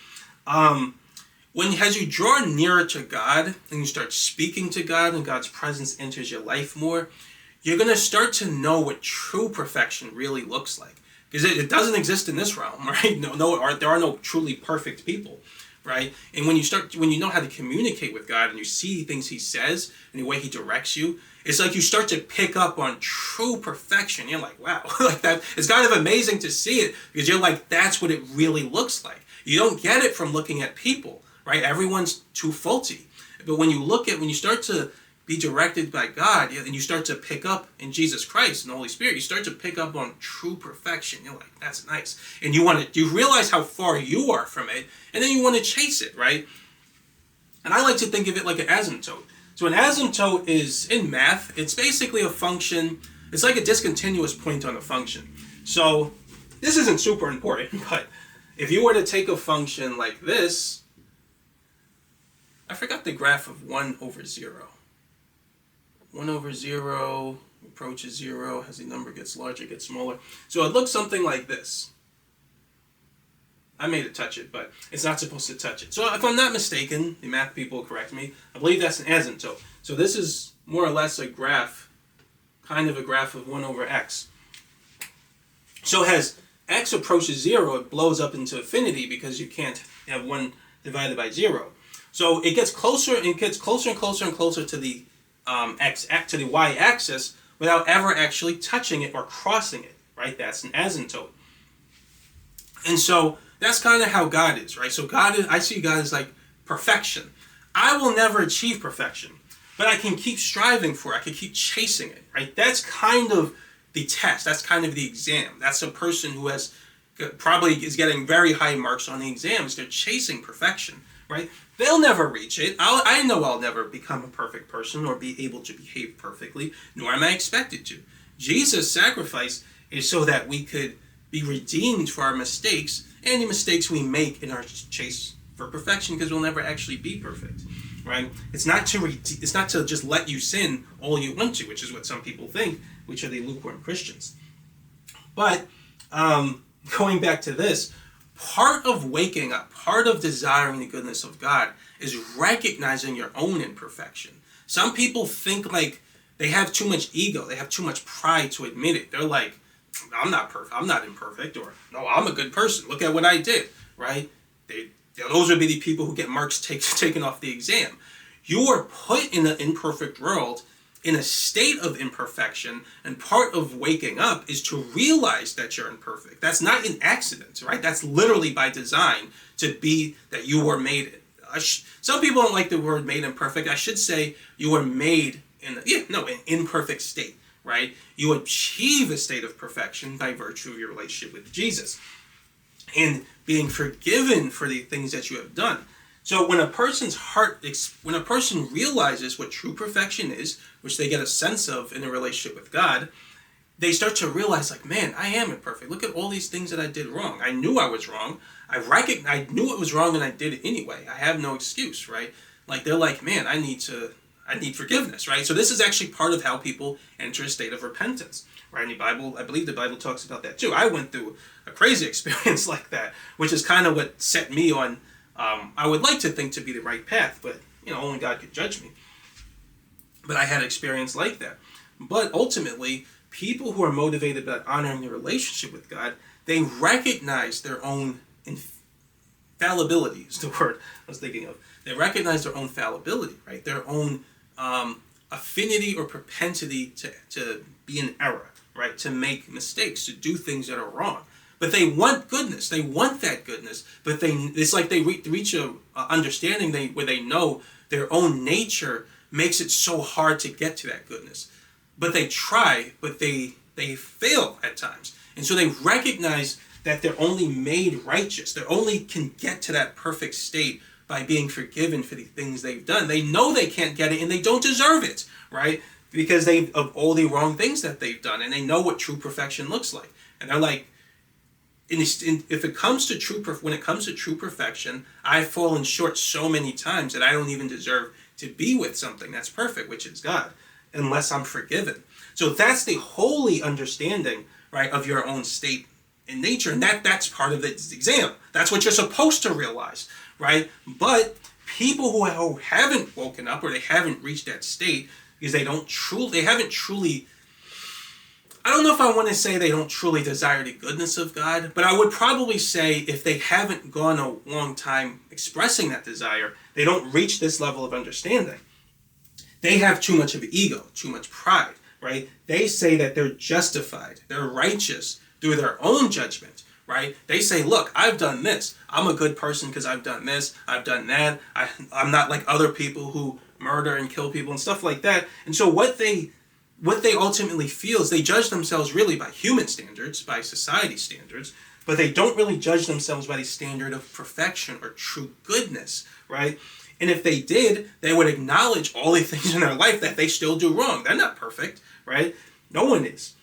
As you draw nearer to God, and you start speaking to God, and God's presence enters your life more, you're going to start to know what true perfection really looks like. Because it doesn't exist in this realm, right? There are no truly perfect people, right? And when you know how to communicate with God and you see things He says and the way He directs you, it's like you start to pick up on true perfection. You're like, wow, like that. It's kind of amazing to see it because you're like, that's what it really looks like. You don't get it from looking at people, right? Everyone's too faulty. But when you start to be directed by God, and you start to pick up in Jesus Christ and the Holy Spirit, you start to pick up on true perfection. You're like, that's nice. And you realize how far you are from it, and then you want to chase it, right? And I like to think of it like an asymptote. So an asymptote is, in math, it's basically a function, it's like a discontinuous point on a function. So this isn't super important, but if you were to take a function like this, I forgot the graph of 1 over 0. 1 over 0 approaches 0, as the number gets larger, gets smaller. So it looks something like this. I made it touch it, but it's not supposed to touch it. So if I'm not mistaken, the math people will correct me, I believe that's an asymptote. So this is more or less a graph, kind of a graph of 1 over x. So as x approaches 0, it blows up into infinity because you can't have 1 divided by 0. So it gets closer and closer and closer to the to the y-axis without ever actually touching it or crossing it, right? That's an asymptote. And so that's kind of how God is, right? So I see God as like perfection. I will never achieve perfection, but I can keep striving for it. I can keep chasing it, right? That's kind of the test. That's kind of the exam. That's a person who probably is getting very high marks on the exams. They're chasing perfection, right? They'll never reach it. I know I'll never become a perfect person or be able to behave perfectly, nor am I expected to. Jesus' sacrifice is so that we could be redeemed for our mistakes and the mistakes we make in our chase for perfection, because we'll never actually be perfect, right? It's not to just let you sin all you want to, which is what some people think, which are the lukewarm Christians. But going back to this, part of waking up, part of desiring the goodness of God is recognizing your own imperfection. Some people think like they have too much ego, they have too much pride to admit it. They're like, I'm not perfect, I'm not imperfect, or no, I'm a good person, look at what I did, right? Those would be the people who get marks taken off the exam. You are put in an imperfect world, in a state of imperfection, and part of waking up is to realize that you're imperfect. That's not an accident, right? That's literally by design, to be that you were made. Some people don't like the word made imperfect. I should say you were made in an imperfect state, right? You achieve a state of perfection by virtue of your relationship with Jesus and being forgiven for the things that you have done. So when a person's when a person realizes what true perfection is, which they get a sense of in a relationship with God, they start to realize, like, man, I am imperfect. Look at all these things that I did wrong. I knew I was wrong. I knew it was wrong, and I did it anyway. I have no excuse, right? Like, they're like, man, I need forgiveness, right? So this is actually part of how people enter a state of repentance, right? In the Bible, I believe the Bible talks about that too. I went through a crazy experience like that, which is kind of what set me on, I would like to think, to be the right path, but only God could judge me. But I had an experience like that. But ultimately, people who are motivated by honoring their relationship with God, they recognize their own fallibility, is the word I was thinking of. They recognize their own fallibility, right? Their own affinity or propensity to be in error, right? To make mistakes, to do things that are wrong. But they want goodness. They want that goodness. But it's like they reach a understanding where they know their own nature makes it so hard to get to that goodness. But they try, but they fail at times. And so they recognize that they're only made righteous. They only can get to that perfect state by being forgiven for the things they've done. They know they can't get it, and they don't deserve it, right? Because of all the wrong things that they've done, and they know what true perfection looks like. And they're like, when it comes to true perfection, I've fallen short so many times that I don't even deserve to be with something that's perfect, which is God, unless I'm forgiven. So that's the holy understanding, right, of your own state in nature, and that's part of the exam. That's what you're supposed to realize, right? But people who haven't woken up, or they haven't reached that state, because they haven't truly, I don't know if I want to say they don't truly desire the goodness of God, but I would probably say if they haven't gone a long time expressing that desire, they don't reach this level of understanding. They have too much of ego, too much pride, right? They say that they're justified, they're righteous through their own judgment, right? They say, look, I've done this. I'm a good person because I've done this, I've done that. I'm not like other people who murder and kill people and stuff like that. And so what they ultimately feel is they judge themselves really by human standards, by society standards, but they don't really judge themselves by the standard of perfection or true goodness, right? And if they did, they would acknowledge all the things in their life that they still do wrong. They're not perfect, right? No one is.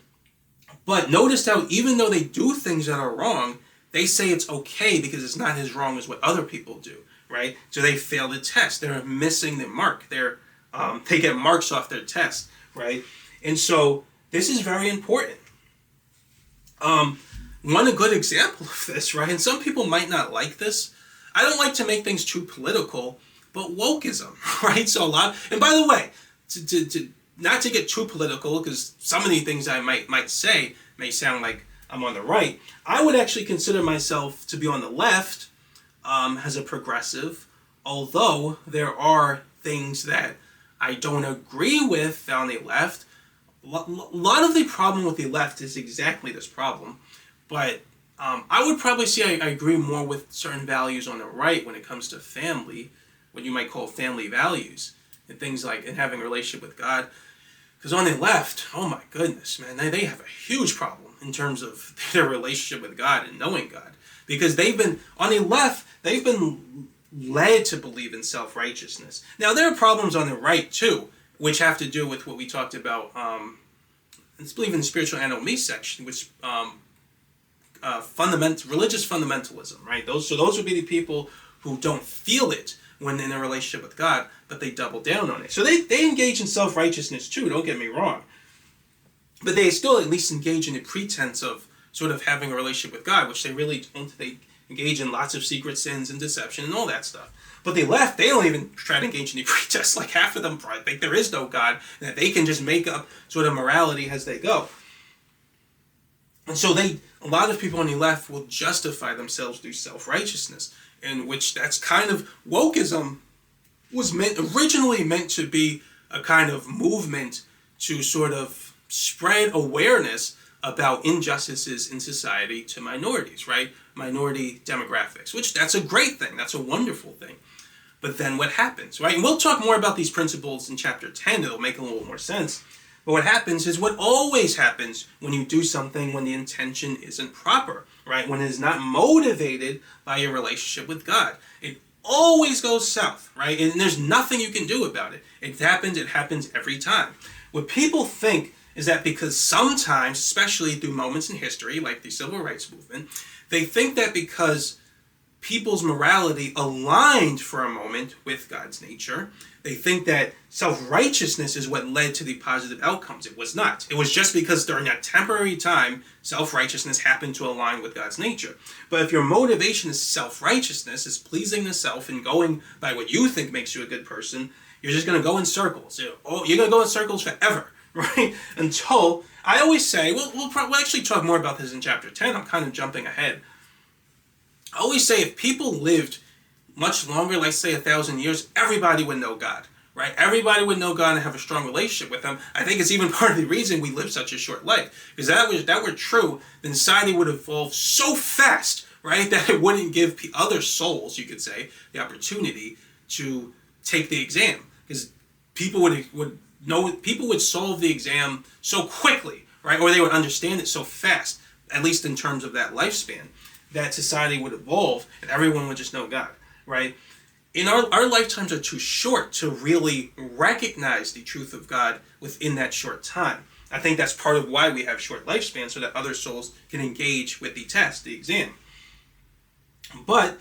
But notice how even though they do things that are wrong, they say it's okay because it's not as wrong as what other people do, right? So they fail the test. They're missing the mark. They get marks off their test, right? And so this is very important. One good example of this, right? And some people might not like this. I don't like to make things too political, but wokeism, right? So and by the way, to not to get too political, because some of the things I might say may sound like I'm on the right. I would actually consider myself to be on the left as a progressive, although there are things that I don't agree with on the left. A lot of the problem with the left is exactly this problem, but I would probably say I agree more with certain values on the right when it comes to family, what you might call family values, and things like and having a relationship with God. Because on the left, oh my goodness, man, they have a huge problem in terms of their relationship with God and knowing God. Because on the left, they've been led to believe in self-righteousness. Now, there are problems on the right, too, which have to do with what we talked about, let's believe in the spiritual anomy section, which religious fundamentalism, right? Those would be the people who don't feel it when in a relationship with God, but they double down on it. So they engage in self-righteousness too, don't get me wrong. But they still at least engage in the pretense of sort of having a relationship with God, which they really don't. They engage in lots of secret sins and deception and all that stuff. But they left, they don't even try to engage in any pretests. Like half of them probably think there is no God, and that they can just make up sort of morality as they go. And so a lot of people when they left will justify themselves through self-righteousness, in which that's kind of wokeism was originally meant to be a kind of movement to sort of spread awareness about injustices in society to minorities, right? Minority demographics, which that's a great thing. That's a wonderful thing. But then what happens, right? And we'll talk more about these principles in chapter 10. It'll make a little more sense. But what happens is what always happens when you do something when the intention isn't proper, right? When it is not motivated by your relationship with God. It always goes south, right? And there's nothing you can do about it. It happens every time. What people think is that because sometimes, especially through moments in history, like the Civil Rights Movement, they think that because people's morality aligned for a moment with God's nature, they think that self-righteousness is what led to the positive outcomes. It was not. It was just because during that temporary time, self-righteousness happened to align with God's nature. But if your motivation is self-righteousness, is pleasing the self and going by what you think makes you a good person, you're just going to go in circles. You're going to go in circles forever, right? Until, I always say, we'll actually talk more about this in chapter 10. I'm kind of jumping ahead. I always say if people lived much longer, like say 1,000 years, everybody would know God, right? Everybody would know God and have a strong relationship with Him. I think it's even part of the reason we live such a short life. Because that were true, then society would evolve so fast, right, that it wouldn't give other souls, you could say, the opportunity to take the exam. Because people would solve the exam so quickly, right? Or they would understand it so fast, at least in terms of that lifespan, that society would evolve and everyone would just know God, right? Our lifetimes are too short to really recognize the truth of God within that short time. I think that's part of why we have short lifespans, so that other souls can engage with the test, the exam. But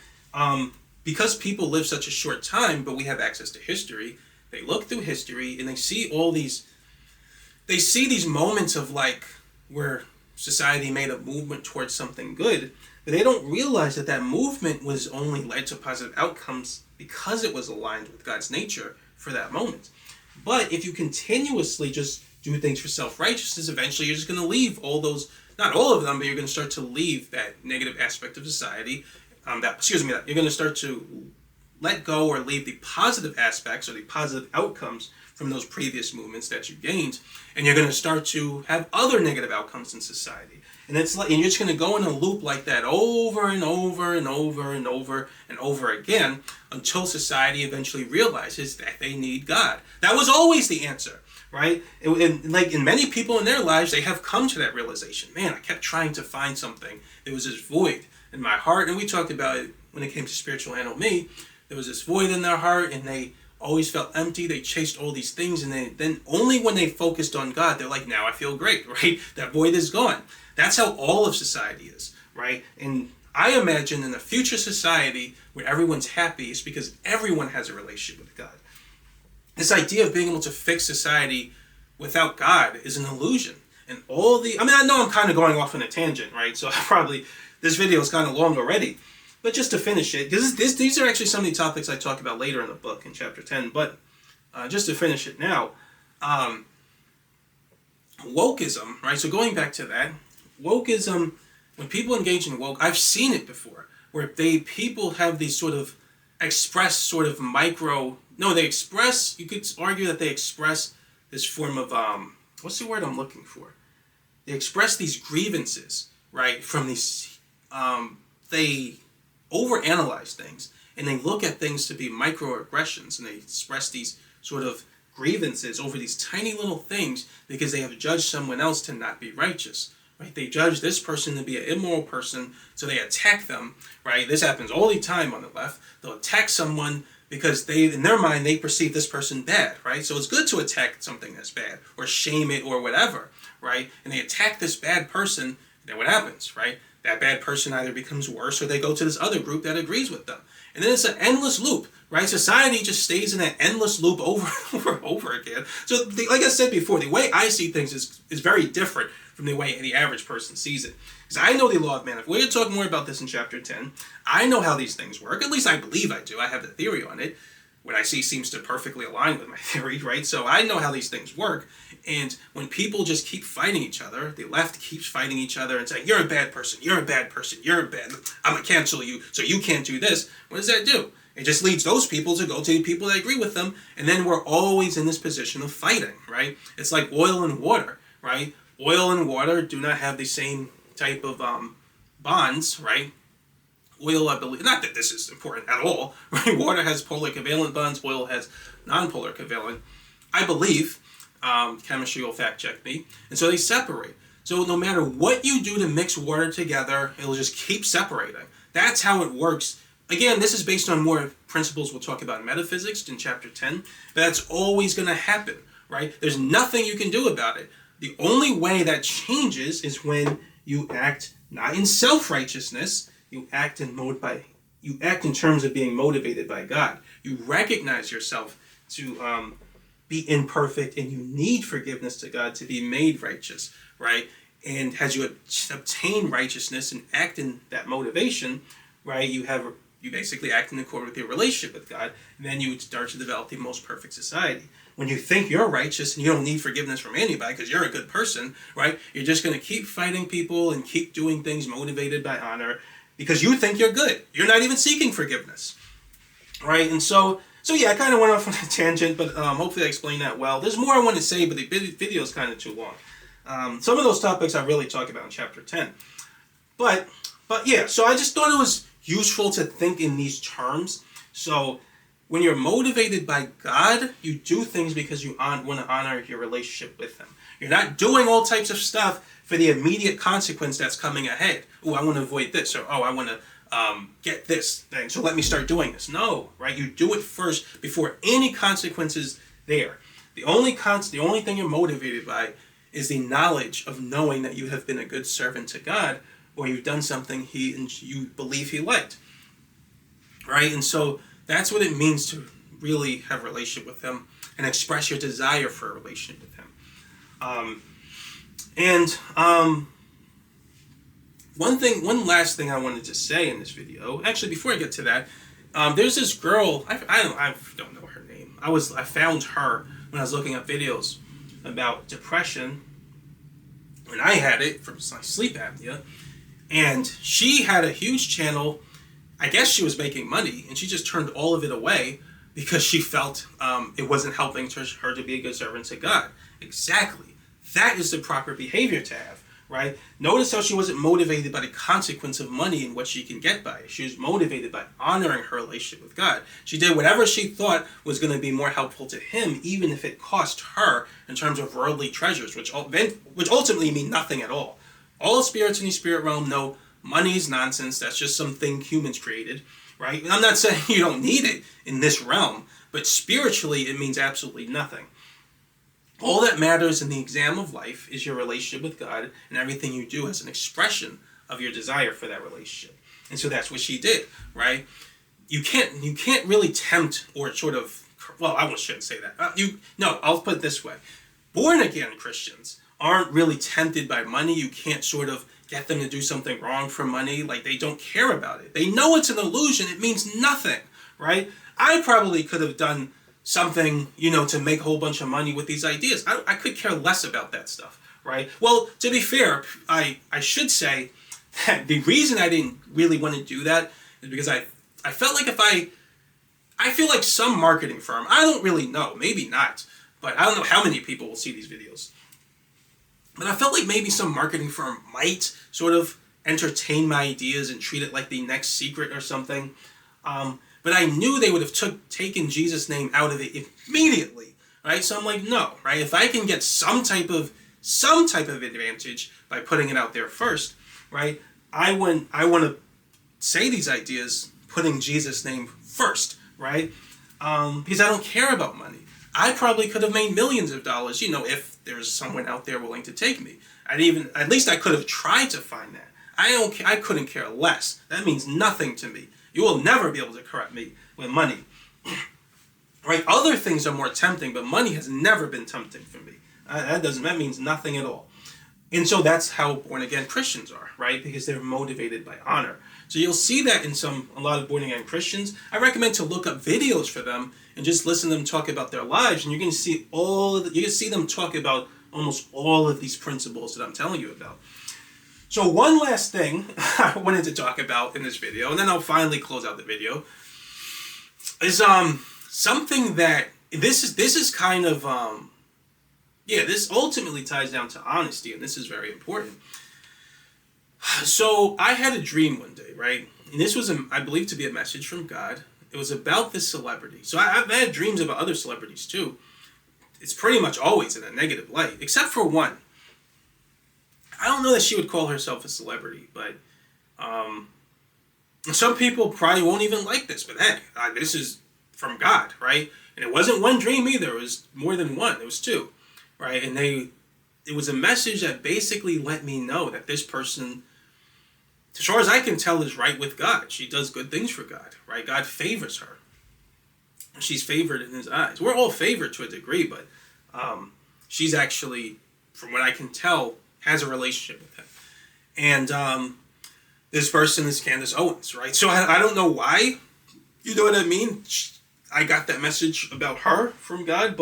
because people live such a short time, but we have access to history, they look through history and they see these moments of like where society made a movement towards something good, but they don't realize that that movement was only led to positive outcomes because it was aligned with God's nature for that moment. But if you continuously just do things for self-righteousness, eventually you're just going to leave all those, not all of them, but you're going to start to leave that negative aspect of society, you're going to start to let go or leave the positive aspects or the positive outcomes from those previous movements that you gained, and you're going to start to have other negative outcomes in society. And it's like, and you're just going to go in a loop like that over and over and over and over and over again until society eventually realizes that they need God. That was always the answer, right? And like in many people in their lives, they have come to that realization. Man, I kept trying to find something. There was this void in my heart, and we talked about it when it came to spiritual animal me. There was this void in their heart, and they always felt empty. They chased all these things, and then only when they focused on God, they're like, now I feel great, right? That void is gone. That's how all of society is, right? And I imagine in a future society where everyone's happy is because everyone has a relationship with God. This idea of being able to fix society without God is an illusion. And I know I'm kind of going off on a tangent, right? So this video is kind of long already. But just to finish it, these are actually some of the topics I talk about later in the book in chapter 10. But just to finish it now, wokeism, right? So going back to that, wokeism, when people engage in woke, I've seen it before, where people have these sort of you could argue that they express this form of, what's the word I'm looking for? They express these grievances, right? From these, they overanalyze things, and they look at things to be microaggressions, and they express these sort of grievances over these tiny little things because they have judged someone else to not be righteous, right? They judge this person to be an immoral person, so they attack them, right? This happens all the time on the left. They'll attack someone because in their mind, they perceive this person bad, right? So it's good to attack something that's bad, or shame it, or whatever, right? And they attack this bad person, then what happens, right? That bad person either becomes worse or they go to this other group that agrees with them. And then it's an endless loop, right? Society just stays in that endless loop over and over and over again. So like I said before, the way I see things is very different from the way the average person sees it. Because I know the law of man. We're going to talk more about this in chapter 10. I know how these things work. At least I believe I do. I have the theory on it. What I see seems to perfectly align with my theory, right? So I know how these things work. And when people just keep fighting each other, the left keeps fighting each other and saying, you're a bad person, you're a bad person, you're a bad, I'm going to cancel you, so you can't do this. What does that do? It just leads those people to go to the people that agree with them. And then we're always in this position of fighting, right? It's like oil and water, right? Oil and water do not have the same type of bonds, right? Oil, I believe, not that this is important at all, right? Water has polar covalent bonds, oil has non-polar covalent. I believe, chemistry will fact check me, and so they separate. So no matter what you do to mix water together, it'll just keep separating. That's how it works. Again, this is based on more principles we'll talk about in metaphysics in chapter 10, but that's always going to happen, right? There's nothing you can do about it. The only way that changes is when you act not in self-righteousness. You act in terms of being motivated by God. You recognize yourself to be imperfect, and you need forgiveness to God to be made righteous, right? And as you obtain righteousness and act in that motivation, right, you basically act in accord with your relationship with God, and then you start to develop the most perfect society. When you think you're righteous and you don't need forgiveness from anybody because you're a good person, right, you're just going to keep fighting people and keep doing things motivated by honor, because you think you're good. You're not even seeking forgiveness, right? And so yeah, I kind of went off on a tangent, but hopefully I explained that well. There's more I want to say, but the video is kind of too long. Some of those topics I really talk about in chapter 10. But yeah, so I just thought it was useful to think in these terms. So when you're motivated by God, you do things because you want to honor your relationship with Him. You're not doing all types of stuff for the immediate consequence that's coming ahead. Oh, I want to avoid this, or oh, I want to get this thing, so let me start doing this. No, right? You do it first before any consequences there. The only thing you're motivated by is the knowledge of knowing that you have been a good servant to God, or you've done something you believe He liked, right? And so that's what it means to really have a relationship with Him and express your desire for a relationship with Him. One last thing I wanted to say in this video. Actually, before I get to that, there's this girl. I don't know her name. I found her when I was looking up videos about depression, when I had it from sleep apnea, and she had a huge channel. I guess she was making money, and she just turned all of it away because she felt it wasn't helping her to be a good servant to God. Exactly. That is the proper behavior to have, right? Notice how she wasn't motivated by the consequence of money and what she can get by it. She was motivated by honoring her relationship with God. She did whatever she thought was going to be more helpful to Him, even if it cost her in terms of worldly treasures, which ultimately mean nothing at all. All spirits in the spirit realm know money is nonsense. That's just something humans created, right? And I'm not saying you don't need it in this realm, but spiritually it means absolutely nothing. All that matters in the exam of life is your relationship with God, and everything you do as an expression of your desire for that relationship. And so that's what she did, right? You can't really tempt or sort of, well, I shouldn't say that. I'll put it this way. Born again Christians aren't really tempted by money. You can't sort of get them to do something wrong for money. Like, they don't care about it. They know it's an illusion. It means nothing, right? I probably could have done something, to make a whole bunch of money with these ideas. I could care less about that stuff, right? Well, to be fair, I should say that the reason I didn't really want to do that is because I felt like I feel like some marketing firm, I don't really know, maybe not, but I don't know how many people will see these videos. But I felt like maybe some marketing firm might sort of entertain my ideas and treat it like the next secret or something. But I knew they would have taken Jesus' name out of it immediately, right? So I'm like, no, right? If I can get some type of advantage by putting it out there first, right? I want to say these ideas putting Jesus' name first, right? Because I don't care about money. I probably could have made millions of dollars, if there's someone out there willing to take me. At least I could have tried to find that. I couldn't care less. That means nothing to me. You will never be able to corrupt me with money. Right? Other things are more tempting, but money has never been tempting for me. That means nothing at all. And so that's how born again Christians are, right? Because they're motivated by honor. So you'll see that in a lot of born again Christians. I recommend to look up videos for them and just listen to them talk about their lives, and you're going to see you can see them talk about almost all of these principles that I'm telling you about. So one last thing I wanted to talk about in this video, and then I'll finally close out the video, is something that this is kind of this ultimately ties down to honesty, and this is very important. So I had a dream one day, right? And this was, I believe, to be a message from God. It was about this celebrity. So I've had dreams about other celebrities too. It's pretty much always in a negative light, except for one. I don't know that she would call herself a celebrity, but some people probably won't even like this. But hey, this is from God, right? And it wasn't one dream either. It was more than one. It was two, right? And it was a message that basically let me know that this person, as far as I can tell, is right with God. She does good things for God, right? God favors her. She's favored in his eyes. We're all favored to a degree, but she's actually, from what I can tell, has a relationship with him. And this person is Candace Owens, right? So I don't know why, you know what I mean? I got that message about her from God,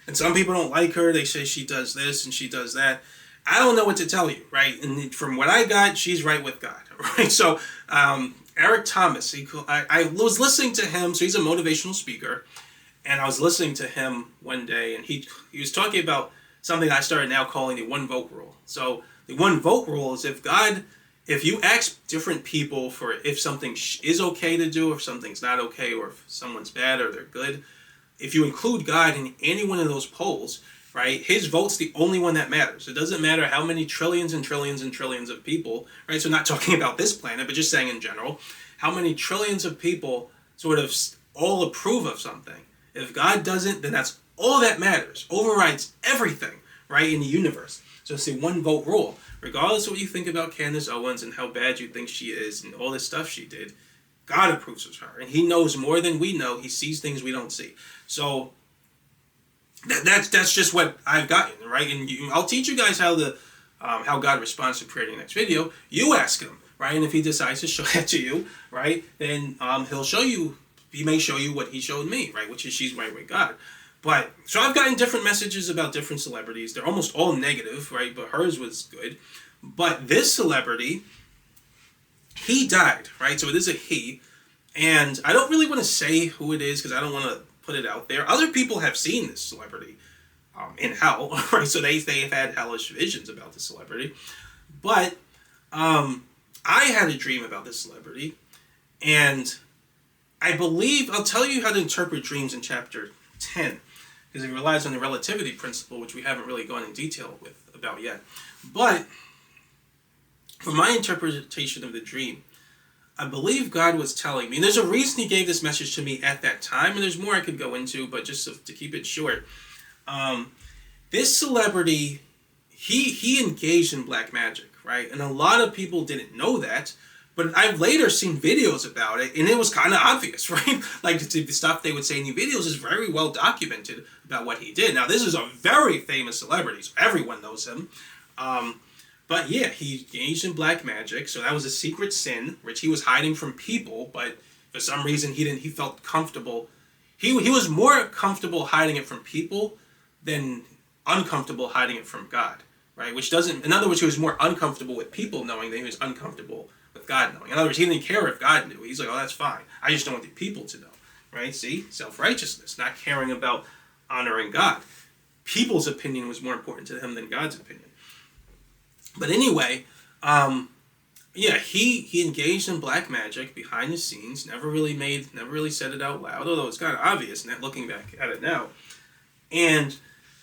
and some people don't like her. They say she does this and she does that. I don't know what to tell you, right? And from what I got, she's right with God, right? So Eric Thomas, I was listening to him. So he's a motivational speaker, and I was listening to him one day, and he was talking about something I started now calling the one vote rule. So the one vote rule is if you ask different people for if something is okay to do, if something's not okay, or if someone's bad or they're good, if you include God in any one of those polls, right, his vote's the only one that matters. It doesn't matter how many trillions and trillions and trillions of people, right? So not talking about this planet, but just saying in general, how many trillions of people sort of all approve of something. If God doesn't, then that's all that matters. Overrides everything, right, in the universe. So it's the one vote rule. Regardless of what you think about Candace Owens and how bad you think she is and all this stuff she did, God approves of her. And he knows more than we know. He sees things we don't see. So that's just what I've gotten, right? And I'll teach you guys how God responds to prayer in the next video. You ask him, right? And if he decides to show that to you, right, then he'll show you. He may show you what he showed me, right, which is she's right with God. But so I've gotten different messages about different celebrities. They're almost all negative, right? But hers was good. But this celebrity, he died, right? So it is a he. And I don't really want to say who it is because I don't want to put it out there. Other people have seen this celebrity in hell, right? So they've had hellish visions about the celebrity. But I had a dream about this celebrity. And I believe, I'll tell you how to interpret dreams in chapter 10. Because it relies on the relativity principle, which we haven't really gone in detail about yet. But from my interpretation of the dream, I believe God was telling me, and there's a reason he gave this message to me at that time, and there's more I could go into, but just to keep it short, this celebrity, he engaged in black magic, right? And a lot of people didn't know that, but I've later seen videos about it, and it was kind of obvious, right? Like the stuff they would say in the videos is very well documented about what he did. Now, this is a very famous celebrity, so everyone knows him. But yeah, he engaged in black magic, so that was a secret sin, which he was hiding from people, but for some reason he felt comfortable. He was more comfortable hiding it from people than uncomfortable hiding it from God, right? Which doesn't, in other words, he was more uncomfortable with people knowing than he was uncomfortable with God knowing. In other words, he didn't care if God knew. He's like, oh, that's fine. I just don't want the people to know, right? See? Self-righteousness, not caring about honoring God. People's opinion was more important to him than God's opinion. But anyway, he engaged in black magic behind the scenes, never really said it out loud, although it's kind of obvious looking back at it now. And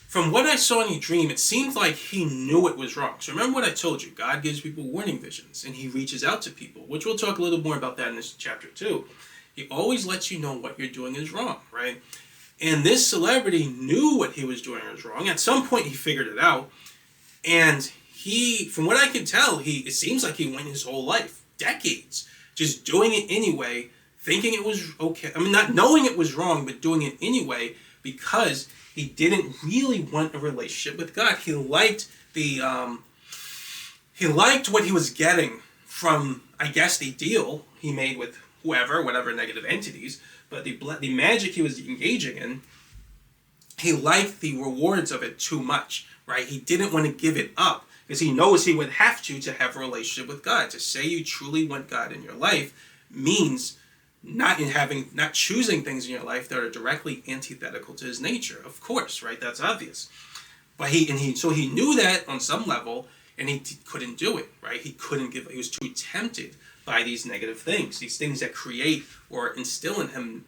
from what I saw in the dream, it seemed like he knew it was wrong. So remember what I told you, God gives people warning visions, and he reaches out to people, which we'll talk a little more about that in this chapter too. He always lets you know what you're doing is wrong, right? And this celebrity knew what he was doing was wrong. At some point, he figured it out, and from what I can tell, it seems like he went his whole life, decades, just doing it anyway, thinking it was okay. I mean, not knowing it was wrong, but doing it anyway because he didn't really want a relationship with God. He liked the he liked what he was getting from, I guess, the deal he made with whatever negative entities, but the magic he was engaging in, he liked the rewards of it too much, right? He didn't want to give it up because he knows he would have to have a relationship with God. To say you truly want God in your life means not choosing things in your life that are directly antithetical to his nature. Of course, right? That's obvious. But so he knew that on some level, and he couldn't do it, right? He couldn't give. He was too tempted by these negative things, these things that create or instill in him,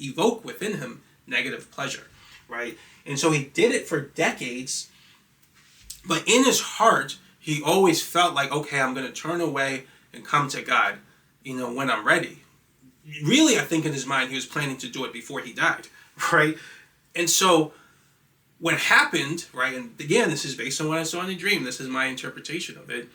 evoke within him negative pleasure, right? And so he did it for decades, but in his heart, he always felt like, okay, I'm going to turn away and come to God, when I'm ready. Really, I think in his mind, he was planning to do it before he died, right? And so what happened, right, and again, this is based on what I saw in the dream. This is my interpretation of it.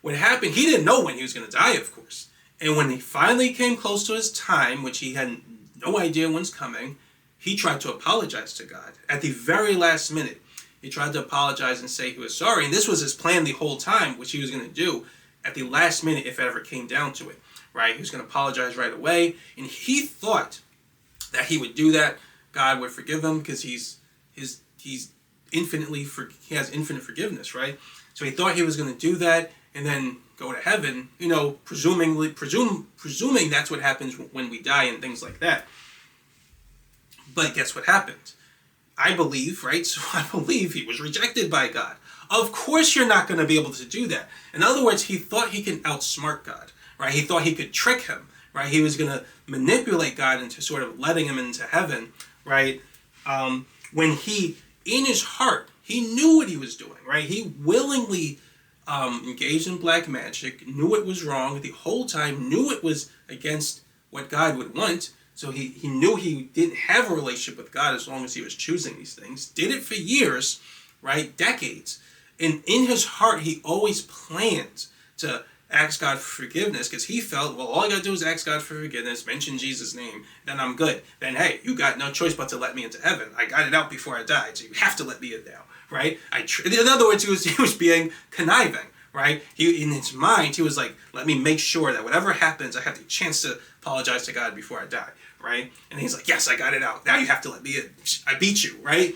What happened, he didn't know when he was going to die, of course. And when he finally came close to his time, which he had no idea when's coming, he tried to apologize to God. At the very last minute, he tried to apologize and say he was sorry. And this was his plan the whole time, which he was going to do at the last minute if it ever came down to it, right? He was going to apologize right away. And he thought that he would do that. God would forgive him because he has infinite forgiveness, right? So he thought he was going to do that and then go to heaven, presuming that's what happens when we die and things like that. But guess what happened? I believe, right? So I believe he was rejected by God. Of course you're not going to be able to do that. In other words, he thought he could outsmart God, right? He thought he could trick him, right? He was going to manipulate God into sort of letting him into heaven, right? When in his heart, he knew what he was doing, right? He willingly engaged in black magic, knew it was wrong the whole time, knew it was against what God would want. So he knew he didn't have a relationship with God as long as he was choosing these things. Did it for years, right? Decades. And in his heart, he always planned to ask God for forgiveness because he felt, well, all I got to do is ask God for forgiveness, mention Jesus' name, then I'm good. Then, hey, you got no choice but to let me into heaven. I got it out before I died, so you have to let me in now, right? In other words, he was being conniving, right? In his mind, he was like, let me make sure that whatever happens, I have the chance to apologize to God before I die, right? And he's like, yes, I got it out. Now you have to let me in. I beat you, right?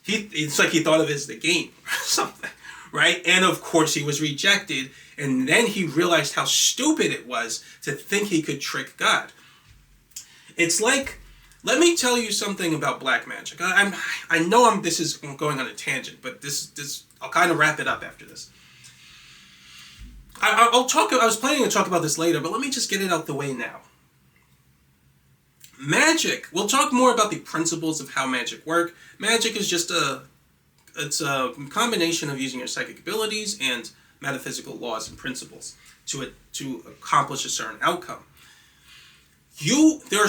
It's like he thought of it as the game or something, right? And of course he was rejected. And then he realized how stupid it was to think he could trick God. It's like, let me tell you something about black magic. I know this is going on a tangent, but this I'll kind of wrap it up after this. I was planning to talk about this later, but let me just get it out the way now. Magic, we'll talk more about the principles of how magic work. Magic is just it's a combination of using your psychic abilities and metaphysical laws and principles to accomplish a certain outcome. There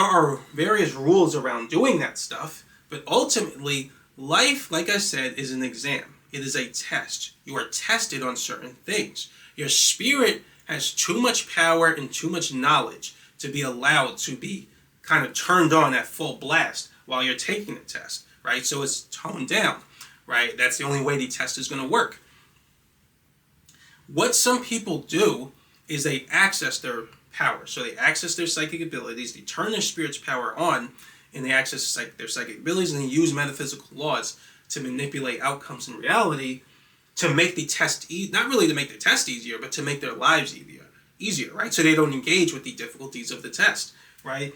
are various rules around doing that stuff, but ultimately, life, like I said, is an exam. It is a test. You are tested on certain things. Your spirit has too much power and too much knowledge to be allowed to be kind of turned on at full blast while you're taking the test, right? So it's toned down, right? That's the only way the test is going to work. What some people do is they access their power. So they access their psychic abilities, they turn their spirit's power on, and they access their psychic abilities, and they use metaphysical laws to manipulate outcomes in reality to make the test, not really to make the test easier, but to make their lives easier, right? So they don't engage with the difficulties of the test, right?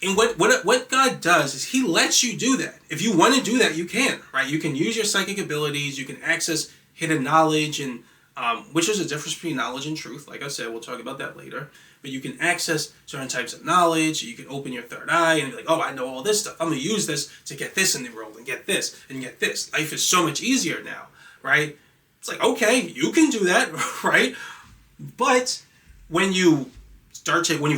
And what God does is he lets you do that. If you want to do that, you can, right? You can use your psychic abilities, you can access hidden knowledge, and which is a difference between knowledge and truth. Like I said, we'll talk about that later. But you can access certain types of knowledge. You can open your third eye and be like, oh, I know all this stuff. I'm going to use this to get this in the world and get this and get this. Life is so much easier now, right? It's like, okay, you can do that, right? But when you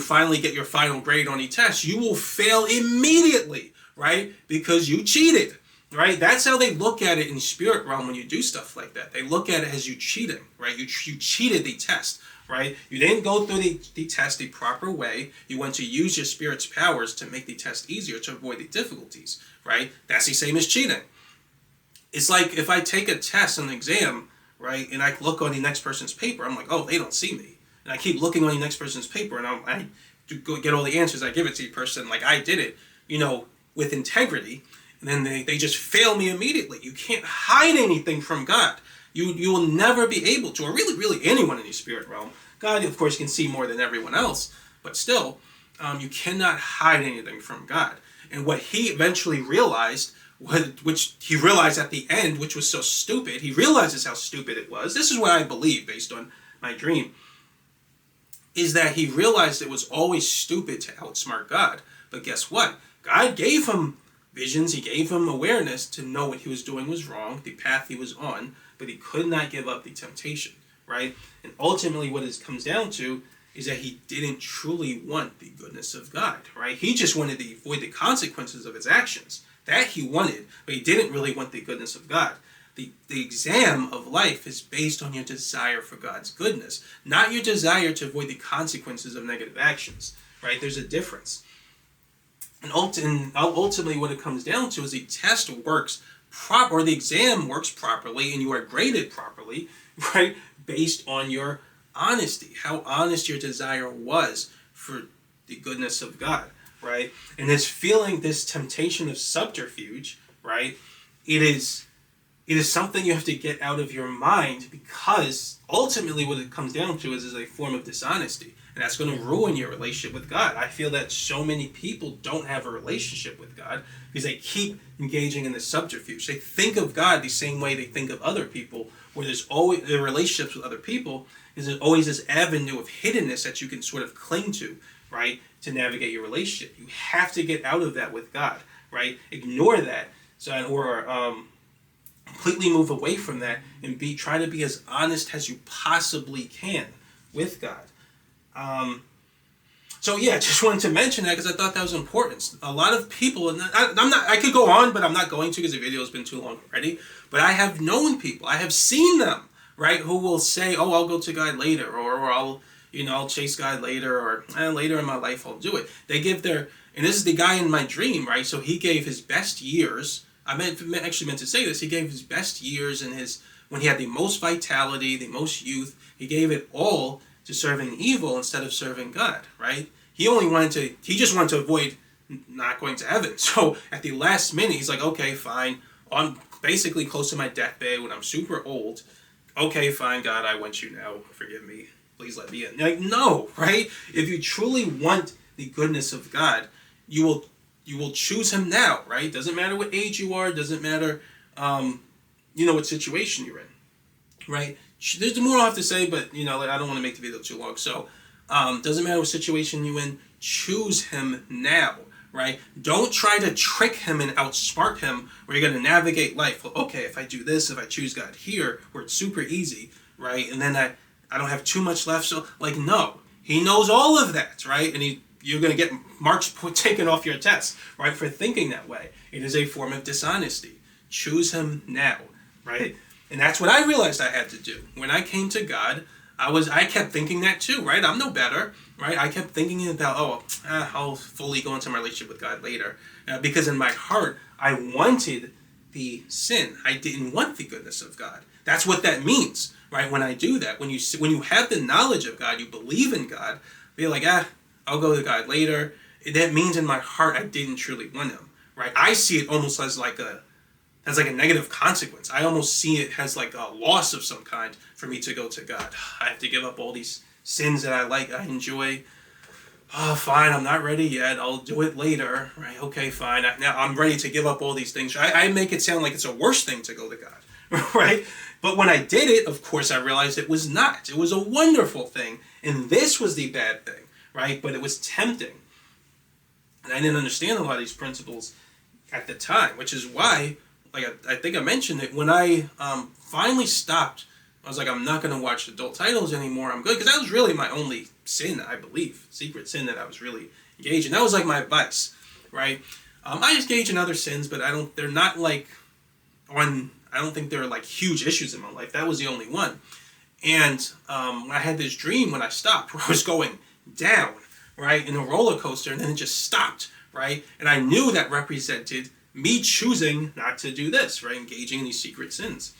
finally get your final grade on the test, you will fail immediately, right? Because you cheated. Right? That's how they look at it in spirit realm when you do stuff like that. They look at it as you cheating, right? You cheated the test, right? You didn't go through the test the proper way. You went to use your spirit's powers to make the test easier to avoid the difficulties, right? That's the same as cheating. It's like if I take a test, an exam, right? And I look on the next person's paper. I'm like, oh, they don't see me. And I keep looking on the next person's paper, and I go get all the answers. I give it to the person like I did it, with integrity. And then they just fail me immediately. You can't hide anything from God. You will never be able to, or really anyone in the spirit realm. God, of course, can see more than everyone else, but still, you cannot hide anything from God. And what he eventually realized, which he realized at the end, which was so stupid, he realizes how stupid it was. This is what I believe based on my dream, is that he realized it was always stupid to outsmart God. But guess what? God gave him visions, he gave him awareness to know what he was doing was wrong, the path he was on, but he could not give up the temptation, right? And ultimately what it comes down to is that he didn't truly want the goodness of God, right? He just wanted to avoid the consequences of his actions. That he wanted, but he didn't really want the goodness of God. The exam of life is based on your desire for God's goodness, not your desire to avoid the consequences of negative actions, right? There's a difference. And ultimately what it comes down to is the test works or the exam works properly and you are graded properly, right? Based on your honesty, how honest your desire was for the goodness of God, right? And this temptation of subterfuge, right? It is something you have to get out of your mind, because ultimately what it comes down to is a form of dishonesty. And that's going to ruin your relationship with God. I feel that so many people don't have a relationship with God because they keep engaging in this subterfuge. They think of God the same way they think of other people, where there's always the relationships with other people is there's always this avenue of hiddenness that you can sort of cling to, right, to navigate your relationship. You have to get out of that with God, right? Ignore that, completely move away from that and try to be as honest as you possibly can with God. Just wanted to mention that because I thought that was important. A lot of people, and I could go on, but I'm not going to because the video has been too long already. But I have known people, I have seen them, right, who will say, "Oh, I'll go to God later," or I'll chase God later, or later in my life I'll do it. They give and this is the guy in my dream, right? So he gave his best years. I actually meant to say this. He gave his best years when he had the most vitality, the most youth. He gave it all to serving evil instead of serving God, right? He just wanted to avoid not going to heaven. So at the last minute, he's like, okay, fine. I'm basically close to my deathbed when I'm super old. Okay, fine, God, I want you now. Forgive me. Please let me in. Like, no, right? If you truly want the goodness of God, you will choose him now, right? Doesn't matter what age you are. Doesn't matter, what situation you're in, right? There's more I have to say, but I don't want to make the video too long. So, doesn't matter what situation you're in. Choose him now, right? Don't try to trick him and outsmart him, where you're going to navigate life. Well, okay, if I do this, if I choose God here, where it's super easy, right? And then I don't have too much left. So, no, he knows all of that, right? And you're going to get marks taken off your test, right, for thinking that way. It is a form of dishonesty. Choose him now, right? And that's what I realized I had to do. When I came to God, I kept thinking that too, right? I'm no better, right? I kept thinking about, I'll fully go into my relationship with God later. Because in my heart, I wanted the sin. I didn't want the goodness of God. That's what that means, right? When I do that, when you have the knowledge of God, you believe in God, you're like, I'll go to God later. That means in my heart, I didn't truly want him, right? I see it almost as like a negative consequence. I almost see it as like a loss of some kind for me to go to God. I have to give up all these sins that I enjoy. Oh, fine, I'm not ready yet. I'll do it later, right? Okay, fine. Now I'm ready to give up all these things. I make it sound like it's a worse thing to go to God, right? But when I did it, of course, I realized it was not. It was a wonderful thing, and this was the bad thing, right? But it was tempting. And I didn't understand a lot of these principles at the time, which is why, I think I mentioned it, when I finally stopped, I was like, I'm not going to watch adult titles anymore. I'm good. Because that was really my only sin, I believe. Secret sin that I was really engaged in. That was like my advice, right? I engage in other sins, but I don't think there are like huge issues in my life. That was the only one. And I had this dream when I stopped where I was going down, right, in a roller coaster, and then it just stopped, right? And I knew that represented me choosing not to do this, right, engaging in these secret sins,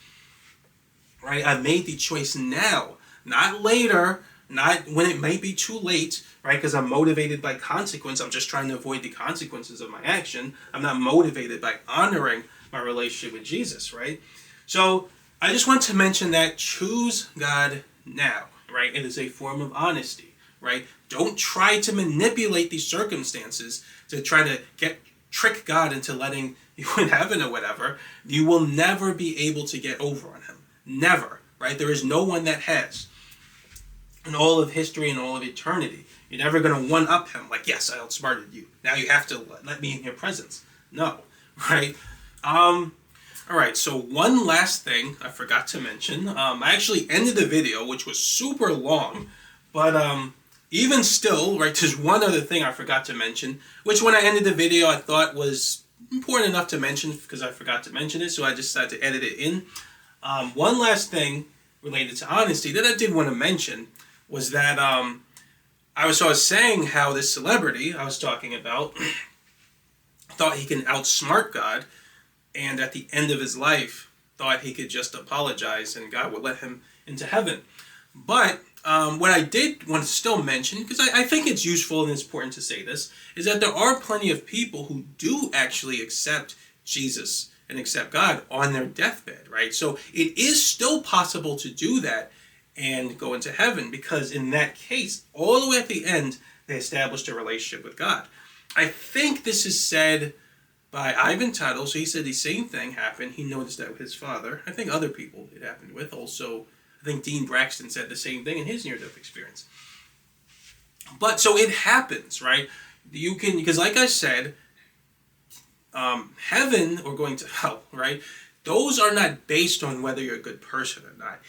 right? I made the choice now, not later, not when it may be too late, right? Because I'm motivated by consequence. I'm just trying to avoid the consequences of my action. I'm not motivated by honoring my relationship with Jesus, right? So I just want to mention that choose God now, right? It is a form of honesty, right? Don't try to manipulate these circumstances to try to trick God into letting you in heaven or whatever. You will never be able to get over on him. Never, right? There is no one that has in all of history and all of eternity. You're never going to one-up him. Like, yes, I outsmarted you. Now you have to let me in your presence. No, right? All right, so one last thing I forgot to mention. I actually ended the video, which was super long, but even still, right, there's one other thing I forgot to mention, which when I ended the video I thought was important enough to mention because I forgot to mention it, so I just decided to edit it in. One last thing related to honesty that I did want to mention was that I was saying how this celebrity I was talking about thought he can outsmart God, and at the end of his life thought he could just apologize and God would let him into heaven. But what I did want to still mention, because I think it's useful and it's important to say this, is that there are plenty of people who do actually accept Jesus and accept God on their deathbed, right? So it is still possible to do that and go into heaven, because in that case, all the way at the end, they established a relationship with God. I think this is said by Ivan Tuttle, so he said the same thing happened. He noticed that with his father. I think other people it happened with. Also, I think Dean Braxton said the same thing in his near-death experience. But so it happens, right? You can, because like I said, heaven or going to hell, right? Those are not based on whether you're a good person or not.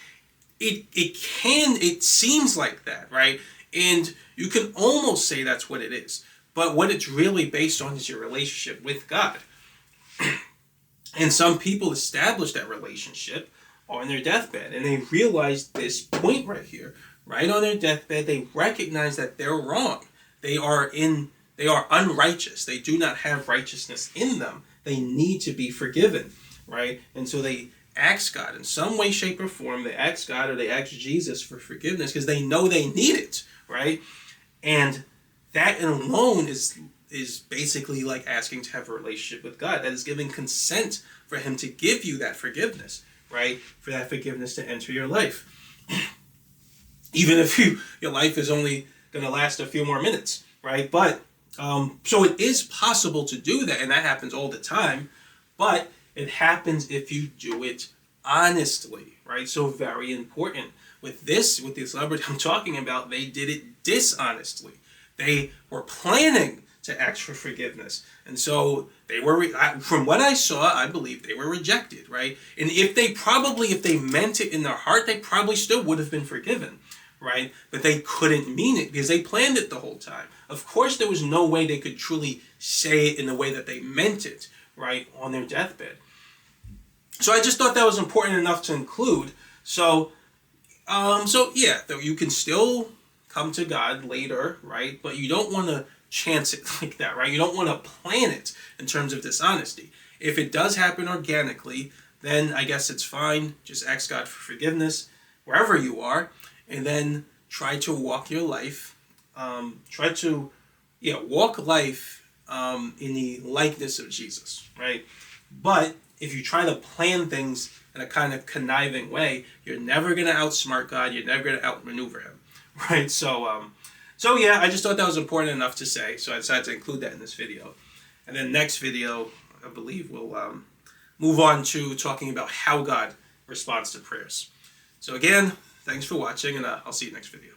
It seems like that, right? And you can almost say that's what it is. But what it's really based on is your relationship with God. And some people establish that relationship on their deathbed, and they realize this point right here, right on their deathbed. They recognize that they're wrong. They are unrighteous. They do not have righteousness in them. They need to be forgiven, right? And so they ask God in some way, shape, or form. They ask God or they ask Jesus for forgiveness because they know they need it, right? And that alone is basically like asking to have a relationship with God. That is giving consent for him to give you that forgiveness, right? For that forgiveness to enter your life. Even if your life is only going to last a few more minutes, right? But, so it is possible to do that, and that happens all the time, but it happens if you do it honestly, right? So very important. With the celebrity I'm talking about, they did it dishonestly. They were planning to ask for forgiveness. And so they were, from what I saw, I believe they were rejected, right? And if they meant it in their heart, they probably still would have been forgiven, right? But they couldn't mean it because they planned it the whole time. Of course, there was no way they could truly say it in the way that they meant it, right, on their deathbed. So I just thought that was important enough to include. So yeah, you can still come to God later, right? But you don't want to chance it like that, right? You don't want to plan it in terms of dishonesty. If it does happen organically, then I guess it's fine. Just ask God for forgiveness wherever you are, and then try to walk your life. Walk life in the likeness of Jesus, right? But if you try to plan things in a kind of conniving way, you're never going to outsmart God. You're never going to outmaneuver him, right? So yeah, I just thought that was important enough to say, so I decided to include that in this video. And then next video, I believe, we'll move on to talking about how God responds to prayers. So again, thanks for watching, and I'll see you next video.